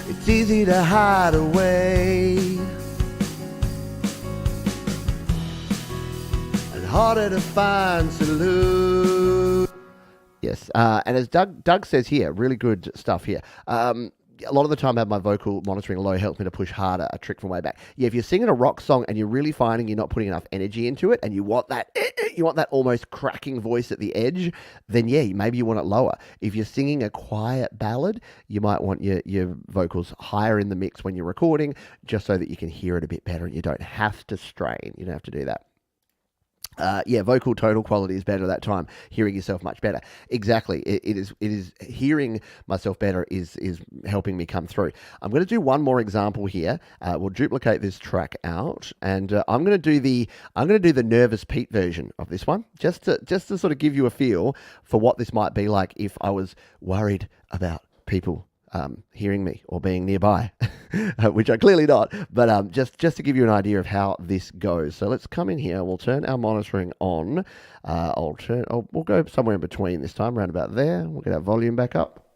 Speaker 1: It's easy to hide away and harder to find solutions. Yes, and as Doug says here, really good stuff here. A lot of the time I have my vocal monitoring low helps me to push harder, a trick from way back. Yeah, if you're singing a rock song and you're really finding you're not putting enough energy into it and you want that almost cracking voice at the edge, then yeah, maybe you want it lower. If you're singing a quiet ballad, you might want your vocals higher in the mix when you're recording, just so that you can hear it a bit better and you don't have to strain. You don't have to do that. Yeah, vocal total quality is better at that time. Hearing yourself much better. Exactly. It is hearing myself better is helping me come through. I'm going to do one more example here. We'll duplicate this track out, and I'm going to do the Nervous Pete version of this one, just to sort of give you a feel for what this might be like if I was worried about people hearing me or being nearby, which I'm clearly not, but just to give you an idea of how this goes. So let's come in here. We'll turn our monitoring on. We'll go somewhere in between this time, around about there. We'll get our volume back up.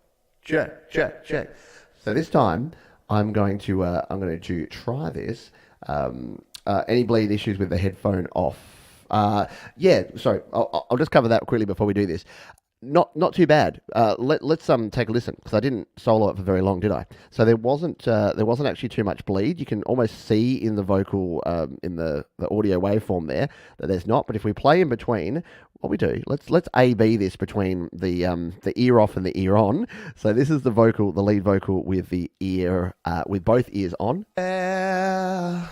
Speaker 1: Check. So this time I'm going to try this. Any bleed issues with the headphone off? Yeah, sorry. I'll just cover that quickly before we do this. Not too bad. Let's take a listen, because I didn't solo it for very long, did I? So there wasn't actually too much bleed. You can almost see in the vocal in the audio waveform there that there's not. But if we play in between, what we do, let's A/B this between the ear off and the ear on. So this is the lead vocal with the ear with both ears on. So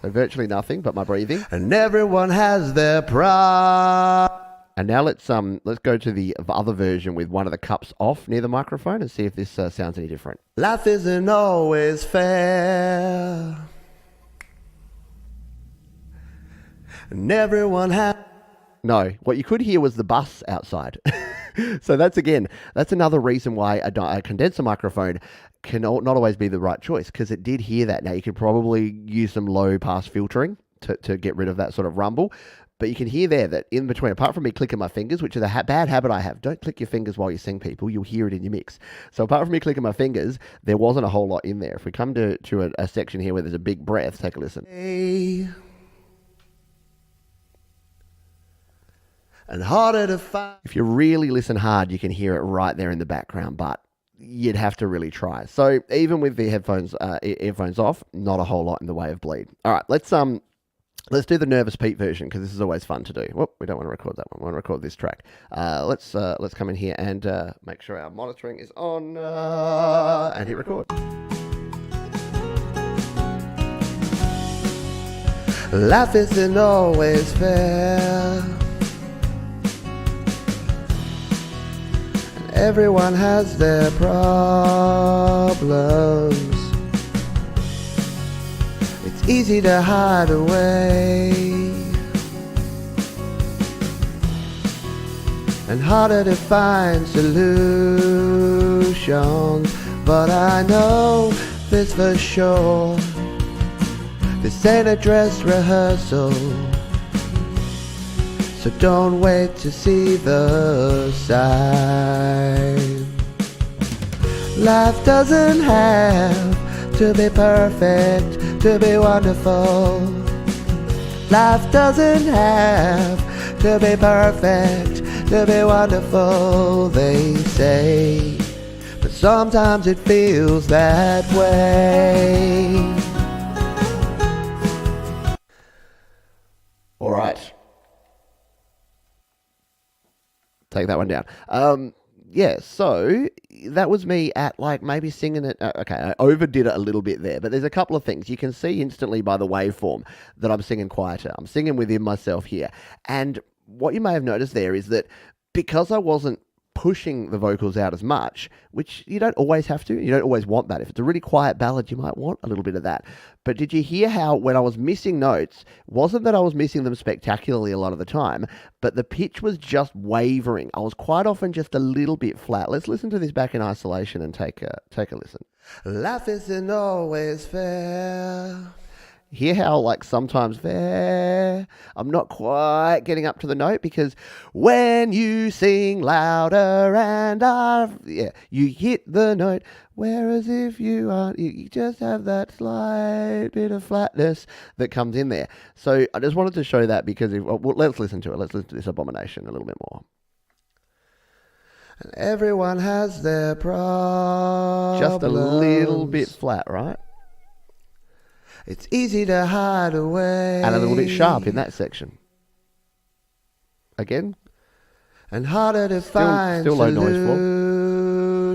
Speaker 1: virtually nothing but my breathing. And everyone has their pride. And now let's go to the other version with one of the cups off near the microphone and see if this sounds any different. Life isn't always fair, and everyone has... No, what you could hear was the bus outside. So that's another reason why a condenser microphone can not always be the right choice, because it did hear that. Now you could probably use some low pass filtering to get rid of that sort of rumble. But you can hear there that in between, apart from me clicking my fingers, which is a bad habit I have, don't click your fingers while you sing, people. You'll hear it in your mix. So apart from me clicking my fingers, there wasn't a whole lot in there. If we come to a section here where there's a big breath, take a listen. And harder to find. If you really listen hard, you can hear it right there in the background, but you'd have to really try. So even with the earphones off, not a whole lot in the way of bleed. All right, let's do the Nervous Pete version, because this is always fun to do. Whoop, we don't want to record that one. We want to record this track. Let's come in here and make sure our monitoring is on and hit record. Life isn't always fair, and everyone has their problems. It's easy to hide away and harder to find solutions. But I know this for sure, this ain't a dress rehearsal. So don't wait to see the sign. Life doesn't have to be perfect to be wonderful. Life doesn't have to be perfect to be wonderful, they say, but sometimes it feels that way. All right, take that one down. Yeah, so that was me at maybe singing it. Okay, I overdid it a little bit there, but there's a couple of things. You can see instantly by the waveform that I'm singing quieter. I'm singing within myself here. And what you may have noticed there is that because I wasn't pushing the vocals out as much, which you don't always have to, you don't always want that. If it's a really quiet ballad, you might want a little bit of that. But did you hear how when I was missing notes, wasn't that I was missing them spectacularly a lot of the time, but the pitch was just wavering. I was quite often just a little bit flat. Let's listen to this back in isolation and take a listen. Life isn't always fair. Hear how like sometimes there I'm not quite getting up to the note because when you sing louder and you hit the note, whereas if you aren't, you just have that slight bit of flatness that comes in there. So I just wanted to show that because let's listen to it. Let's listen to this abomination a little bit more. And everyone has their problems. Just a little bit flat, right? It's easy to hide away. And a little bit sharp in that section. Again. And harder to find still low noise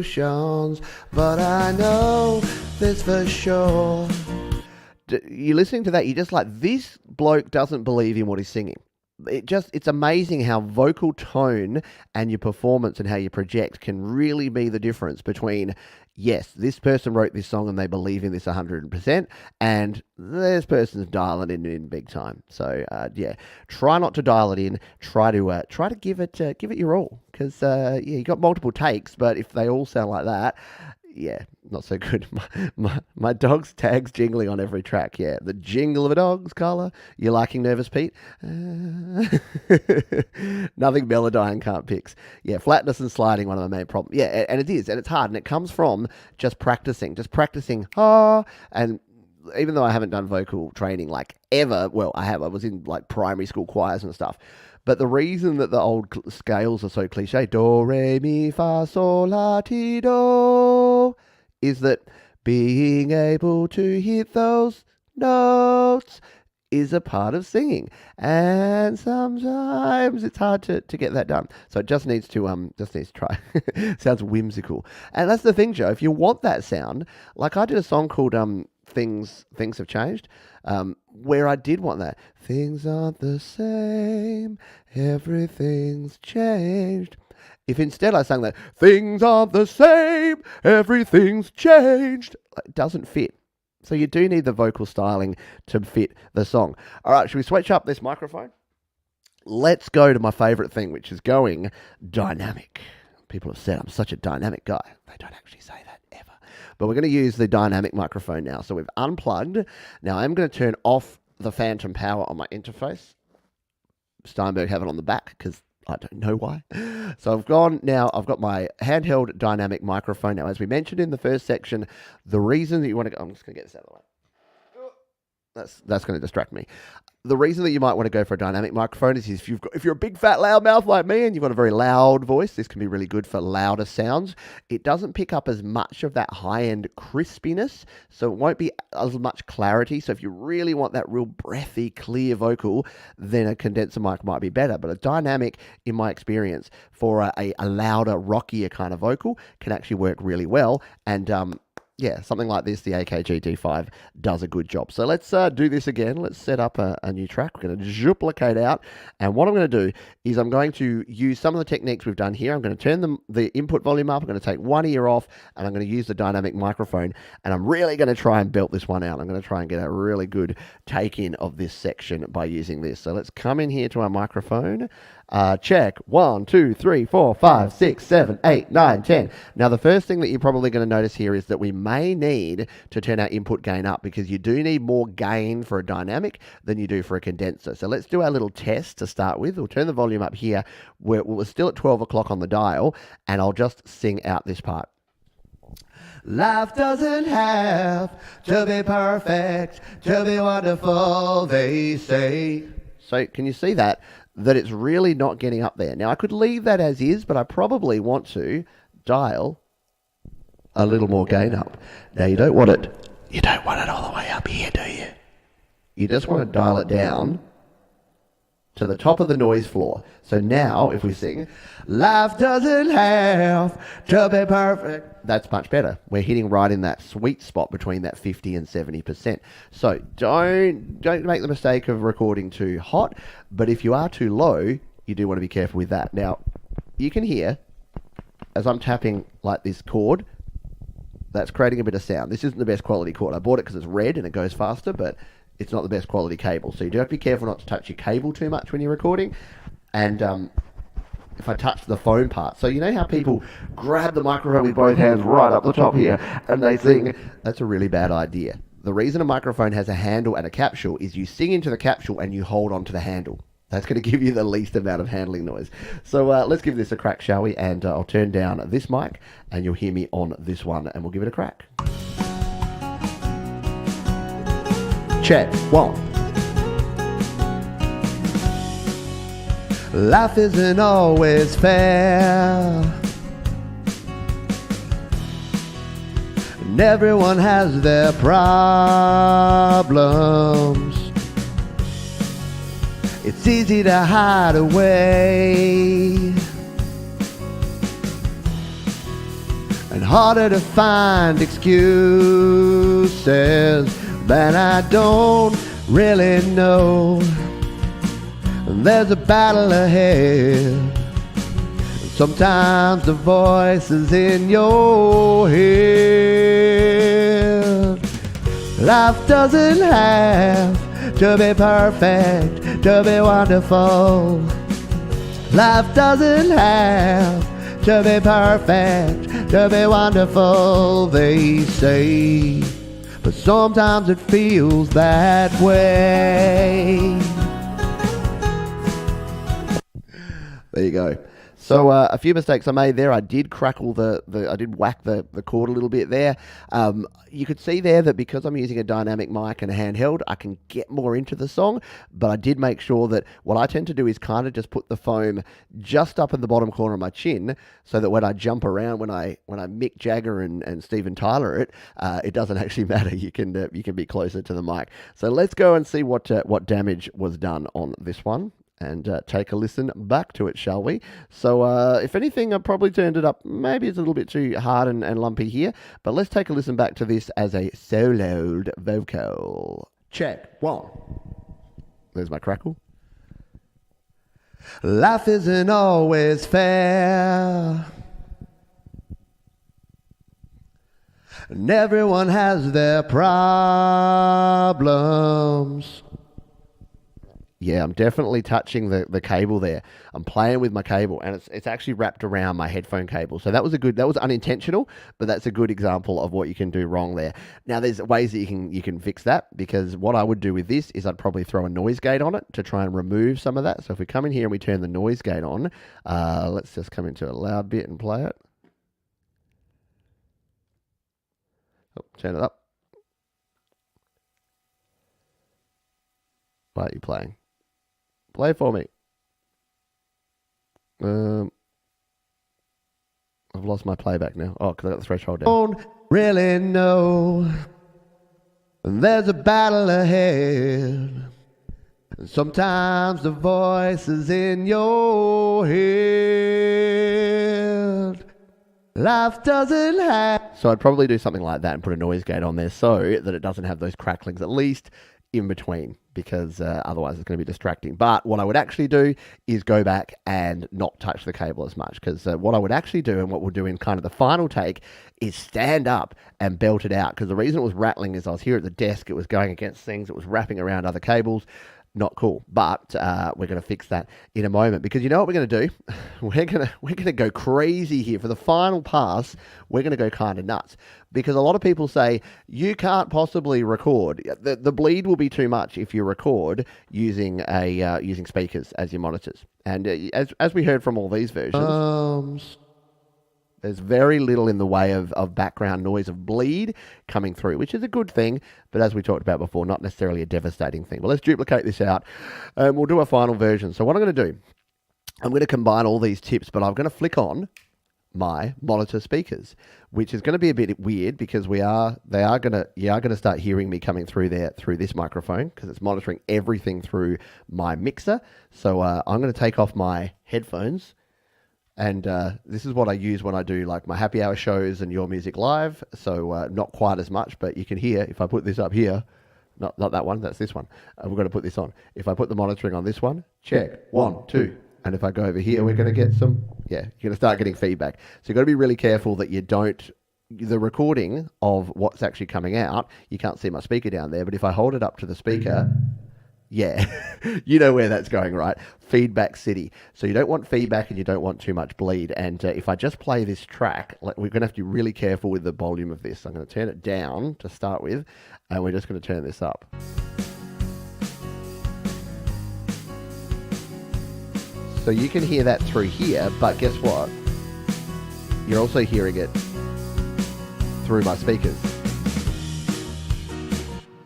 Speaker 1: solutions. But I know this for sure. You're listening to that, you're just like, this bloke doesn't believe in what he's singing. It's amazing how vocal tone and your performance and how you project can really be the difference between, yes, this person wrote this song and they believe in this 100%, and this person's dialing it in big time. So try not to dial it in. Try to give it your all, because you got multiple takes, but if they all sound like that, yeah, not so good. My dog's tag's jingling on every track. Yeah, the jingle of a dog's collar. You liking Nervous Pete? Nothing Melodyne can't fix. Yeah, flatness and sliding, one of my main problems. Yeah, and it is, and it's hard, and it comes from just practicing. And even though I haven't done vocal training like ever, well, I have. I was in like primary school choirs and stuff. But the reason that the old scales are so cliche, do, re, mi, fa, sol, la, ti, do, is that being able to hit those notes is a part of singing. And sometimes it's hard to get that done. So it just needs to try. Sounds whimsical. And that's the thing, Joe. If you want that sound, like I did a song called Things Have Changed, where I did want that. Things aren't the same, everything's changed. If instead I sang that, things aren't the same, everything's changed, it doesn't fit. So you do need the vocal styling to fit the song. All right, should we switch up this microphone? Let's go to my favorite thing, which is going dynamic. People have said I'm such a dynamic guy. They don't actually say that ever. But we're going to use the dynamic microphone now. So we've unplugged. Now I'm going to turn off the phantom power on my interface. Steinberg have it on the back because I don't know why. So I've got my handheld dynamic microphone. Now, as we mentioned in the first section, the reason that you want to go, I'm just going to get this out of the way. That's going to distract me. The reason that you might want to go for a dynamic microphone is if you're a big fat loud mouth like me and you've got a very loud voice, this can be really good for louder sounds. It doesn't pick up as much of that high-end crispiness, so it won't be as much clarity. So if you really want that real breathy, clear vocal, then a condenser mic might be better. But a dynamic, in my experience, for a louder, rockier kind of vocal can actually work really well. And something like this, the AKG D5 does a good job. So let's do this again. Let's set up a new track. We're going to duplicate out. And what I'm going to do is I'm going to use some of the techniques we've done here. I'm going to turn the input volume up. I'm going to take one ear off, and I'm going to use the dynamic microphone. And I'm really going to try and belt this one out. I'm going to try and get a really good take-in of this section by using this. So let's come in here to our microphone. Check. 1, 2, 3, 4, 5, 6, 7, 8, 9, 10. Now, the first thing that you're probably going to notice here is that we may need to turn our input gain up because you do need more gain for a dynamic than you do for a condenser. So let's do our little test to start with. We'll turn the volume up here. We're still at 12 o'clock on the dial, and I'll just sing out this part. Life doesn't have to be perfect, to be wonderful, they say. So can you see that it's really not getting up there? Now, I could leave that as is, but I probably want to dial a little more gain up. Now, you don't want it all the way up here, do you? You just want to dial it down to the top of the noise floor. So now, if we sing, life doesn't have to be perfect, that's much better. We're hitting right in that sweet spot between that 50 and 70%. So don't make the mistake of recording too hot, but if you are too low, you do want to be careful with that. Now, you can hear, as I'm tapping like this chord, that's creating a bit of sound. This isn't the best quality chord. I bought it because it's red and it goes faster, but it's not the best quality cable. So you do have to be careful not to touch your cable too much when you're recording. And if I touch the phone part. So you know how people grab the microphone with both hands right up the top here and they sing? That's a really bad idea. The reason a microphone has a handle and a capsule is you sing into the capsule and you hold onto the handle. That's going to give you the least amount of handling noise. So let's give this a crack, shall we? And I'll turn down this mic and you'll hear me on this one and we'll give it a crack. Check. 1. Life isn't always fair, and everyone has their problems. It's easy to hide away and harder to find excuses, but I don't really know. There's a battle ahead. Sometimes the voice is in your head. Life doesn't have to be perfect to be wonderful. Life doesn't have to be perfect to be wonderful, they say, but sometimes it feels that way. There you go. So a few mistakes I made there. I did crackle I did whack the chord a little bit there. You could see there that because I'm using a dynamic mic and a handheld, I can get more into the song, but I did make sure that what I tend to do is kind of just put the foam just up in the bottom corner of my chin so that when I jump around, when I Mick Jagger and Steven Tyler it doesn't actually matter. You can be closer to the mic. So let's go and see what damage was done on this one. And take a listen back to it, shall we? So if anything, I probably turned it up. Maybe it's a little bit too hard and lumpy here. But let's take a listen back to this as a soloed vocal. Check. 1. There's my crackle. Life isn't always fair, and everyone has their problems. Yeah, I'm definitely touching the cable there. I'm playing with my cable, and it's actually wrapped around my headphone cable. So that was unintentional, but that's a good example of what you can do wrong there. Now, there's ways that you can fix that, because what I would do with this is I'd probably throw a noise gate on it to try and remove some of that. So if we come in here and we turn the noise gate on, let's just come into a loud bit and play it. Oh, turn it up. Why are you playing? Play for me. I've lost my playback now. Oh, because I got the threshold down. Don't really know. There's a battle ahead. And sometimes the voice is in your head. Life doesn't have... So I'd probably do something like that and put a noise gate on there so that it doesn't have those cracklings, at least in between, because otherwise it's going to be distracting. But what I would actually do is go back and not touch the cable as much, because what I would actually do, and what we'll do in kind of the final take, is stand up and belt it out. Because the reason it was rattling is I was here at the desk, it was going against things, it was wrapping around other cables. Not cool, but we're going to fix that in a moment, because you know what we're going to do? We're going to go crazy here for the final pass. We're going to go kind of nuts, because a lot of people say you can't possibly record. The bleed will be too much if you record using using speakers as your monitors. And as we heard from all these versions. There's very little in the way of background noise of bleed coming through, which is a good thing, but as we talked about before, not necessarily a devastating thing. Well, let's duplicate this out, and we'll do a final version. So what I'm going to do, I'm going to combine all these tips, but I'm going to flick on my monitor speakers, which is going to be a bit weird, because you are going to start hearing me coming through there through this microphone, because it's monitoring everything through my mixer. So I'm going to take off my headphones. And this is what I use when I do like my happy hour shows and Your Music Live. So not quite as much, but you can hear if I put this up here, not that one, that's this one. We're going to put this on. If I put the monitoring on this one, check, 1, 2. And if I go over here, we're going to get some, you're going to start getting feedback. So you've got to be really careful that you don't, the recording of what's actually coming out, you can't see my speaker down there, but if I hold it up to the speaker, Yeah, you know where that's going, right? Feedback City. So you don't want feedback and you don't want too much bleed. And if I just play this track, we're going to have to be really careful with the volume of this. I'm going to turn it down to start with, and we're just going to turn this up. So you can hear that through here, but guess what? You're also hearing it through my speakers.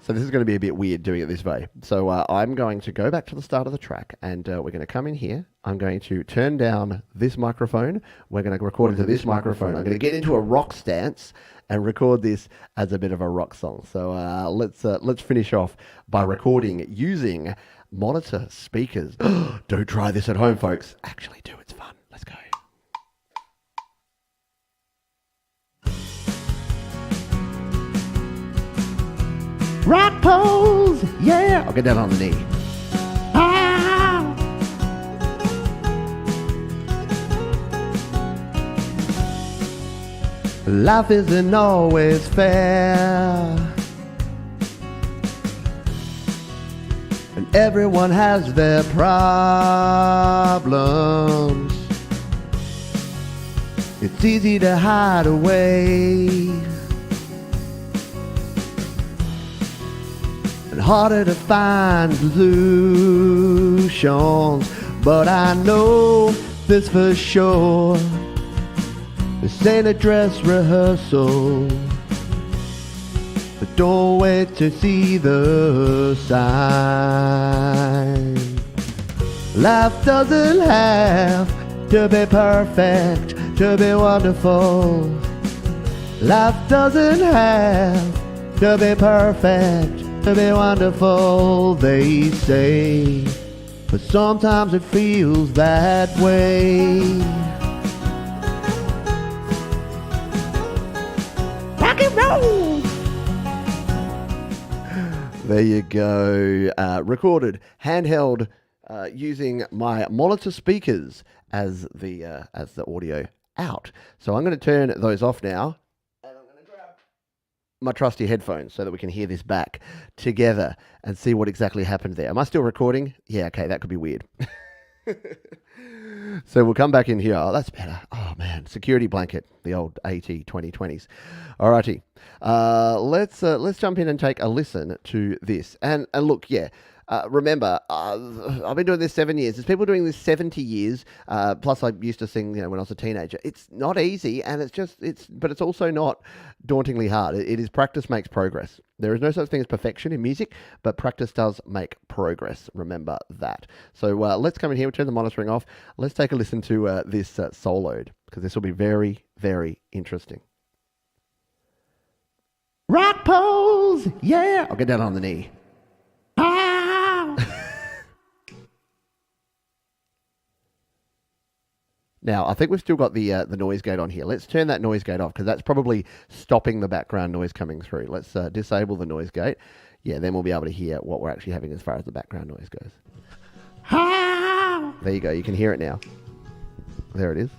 Speaker 1: So this is going to be a bit weird doing it this way. So I'm going to go back to the start of the track, and we're going to come in here. I'm going to turn down this microphone. We're going to record into this microphone. I'm going to get into a rock stance and record this as a bit of a rock song. So let's finish off by recording using monitor speakers. Don't try this at home, folks. Actually do. It's fun. Let's go. Rock pose, yeah. I'll get down on the knee. Ah. Life isn't always fair, and everyone has their problems. It's easy to hide away, and harder to find solutions. But I know this for sure, this ain't a dress rehearsal. But don't wait to see the sign. Life doesn't have to be perfect to be wonderful. Life doesn't have to be perfect to be wonderful, they say, but sometimes it feels that way. Rock and roll! There you go. Recorded, handheld, using my monitor speakers as the audio out. So I'm going to turn those off now. My trusty headphones so that we can hear this back together and see what exactly happened there. Am I still recording? Yeah, okay, that could be weird. So we'll come back in here. Oh, that's better. Oh, man. Security blanket, the old AT 2020s. Alrighty. Let's jump in and take a listen to this. And look, yeah. Remember, I've been doing this 7 years. There's people doing this 70 years. Plus, I used to sing, when I was a teenager. It's not easy, and but it's also not dauntingly hard. It is practice makes progress. There is no such thing as perfection in music, but practice does make progress. Remember that. So let's come in here. We'll turn the monitoring off. Let's take a listen to this soloed, because this will be very, very interesting. Rock pose, yeah. I'll get down on the knee. Now, I think we've still got the noise gate on here. Let's turn that noise gate off, because that's probably stopping the background noise coming through. Let's disable the noise gate. Yeah, then we'll be able to hear what we're actually having as far as the background noise goes. There you go. You can hear it now. There it is.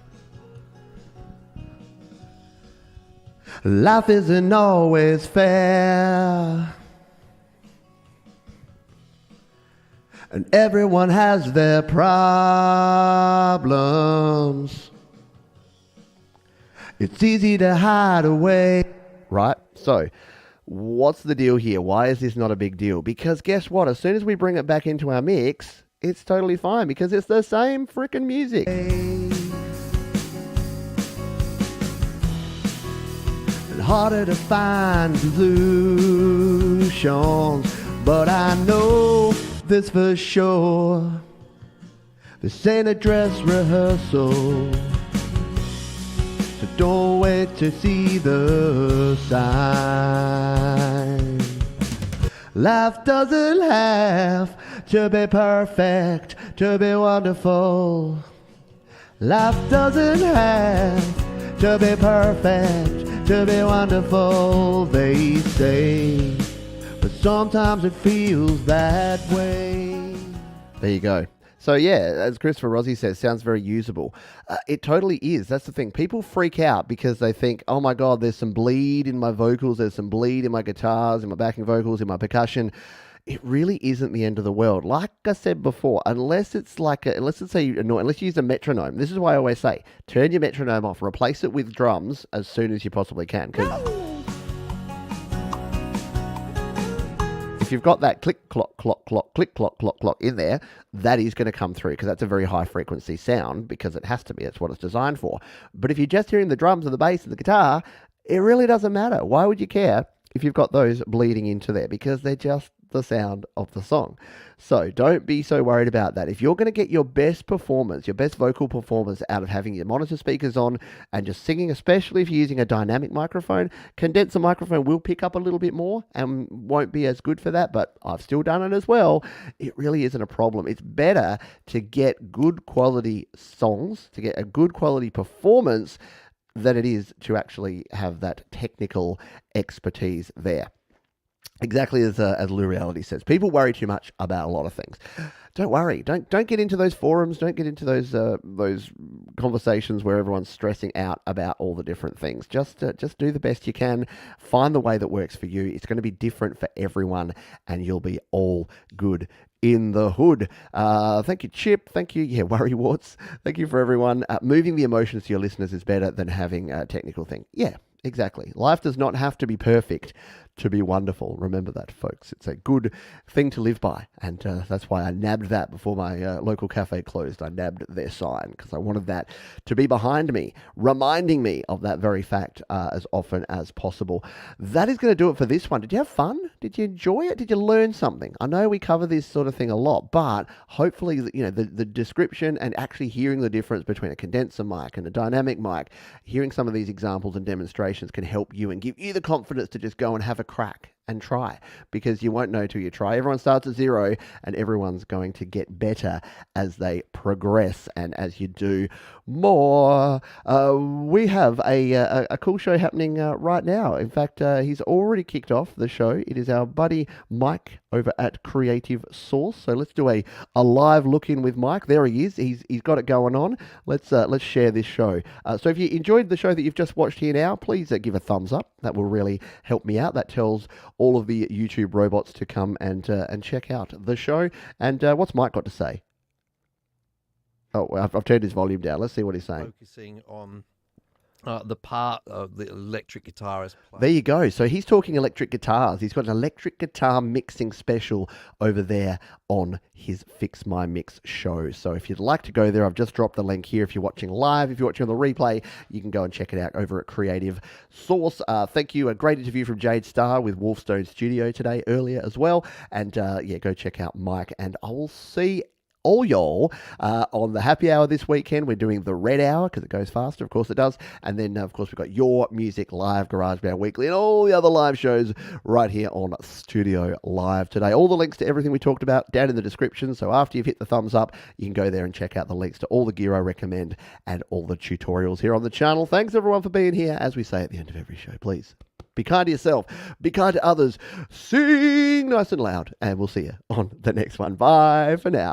Speaker 1: Life isn't always fair, and everyone has their problems. It's easy to hide away. Right? So, what's the deal here? Why is this not a big deal? Because guess what? As soon as we bring it back into our mix, it's totally fine, because it's the same freaking music. And harder to find solutions, but I know this for sure, this ain't a dress rehearsal. So don't wait to see the sign. Life doesn't have to be perfect to be wonderful. Life doesn't have to be perfect to be wonderful, they say, but sometimes it feels that way. There you go. So yeah, as Christopher Rossi says, sounds very usable. It totally is. That's the thing. People freak out because they think, oh my God, there's some bleed in my vocals, there's some bleed in my guitars, in my backing vocals, in my percussion. it really isn't the end of the world. Like I said before, unless it's unless you use a metronome. This is why I always say, turn your metronome off, replace it with drums as soon as you possibly can. Because if you've got that click, clock, clock, clock, click, clock, clock, clock in there, that is going to come through because that's a very high frequency sound because it has to be. It's what it's designed for. But if you're just hearing the drums and the bass and the guitar, it really doesn't matter. Why would you care if you've got those bleeding into there? Because they're just the sound of the song. So don't be so worried about that. If you're going to get your best performance, your best vocal performance out of having your monitor speakers on and just singing, especially if you're using a dynamic microphone, condenser microphone will pick up a little bit more and won't be as good for that, but I've still done it as well. It really isn't a problem. It's better to get good quality songs, to get a good quality performance than it is to actually have that technical expertise there. Exactly as Lou Reality says, people worry too much about a lot of things. Don't worry. Don't get into those forums. Don't get into those conversations where everyone's stressing out about all the different things. Just do the best you can. Find the way that works for you. It's going to be different for everyone, and you'll be all good in the hood. Thank you, Chip. Thank you, Worry Warts. Thank you for everyone. Moving the emotions to your listeners is better than having a technical thing. Yeah, exactly. Life does not have to be perfect to be wonderful. Remember that, folks. It's a good thing to live by. And that's why I nabbed that before my local cafe closed. I nabbed their sign because I wanted that to be behind me, reminding me of that very fact as often as possible. That is going to do it for this one. Did you have fun? Did you enjoy it? Did you learn something? I know we cover this sort of thing a lot, but hopefully, the description and actually hearing the difference between a condenser mic and a dynamic mic, hearing some of these examples and demonstrations can help you and give you the confidence to just go and have a crack and try, because you won't know till you try. Everyone starts at zero and everyone's going to get better as they progress and as you do more. We have a cool show happening right now. In fact, he's already kicked off the show. It is our buddy Mike over at Creative Source. So let's do a live look in with Mike. There he is. He's got it going on. Let's share this show. So if you enjoyed the show that you've just watched here now, please give a thumbs up. That will really help me out. That tells all of the YouTube robots to come and check out the show. And what's Mike got to say? Oh, I've turned his volume down. Let's see what he's saying.
Speaker 2: Focusing on the part of the electric guitarist plays.
Speaker 1: There you go. So he's talking electric guitars. He's got an electric guitar mixing special over there on his Fix My Mix show. So if you'd like to go there, I've just dropped the link here. If you're watching live, if you're watching on the replay, you can go and check it out over at Creative Source. Thank you. A great interview from Jade Starr with Wolfstone Studio today, earlier as well. And go check out Mike. And I will see all y'all on the happy hour this weekend. We're doing the red hour because it goes faster. Of course it does. And then, of course, we've got Your Music Live, GarageBand Weekly, and all the other live shows right here on Studio Live today. All the links to everything we talked about down in the description. So after you've hit the thumbs up, you can go there and check out the links to all the gear I recommend and all the tutorials here on the channel. Thanks, everyone, for being here. As we say at the end of every show, please be kind to yourself, be kind to others, sing nice and loud, and we'll see you on the next one. Bye for now.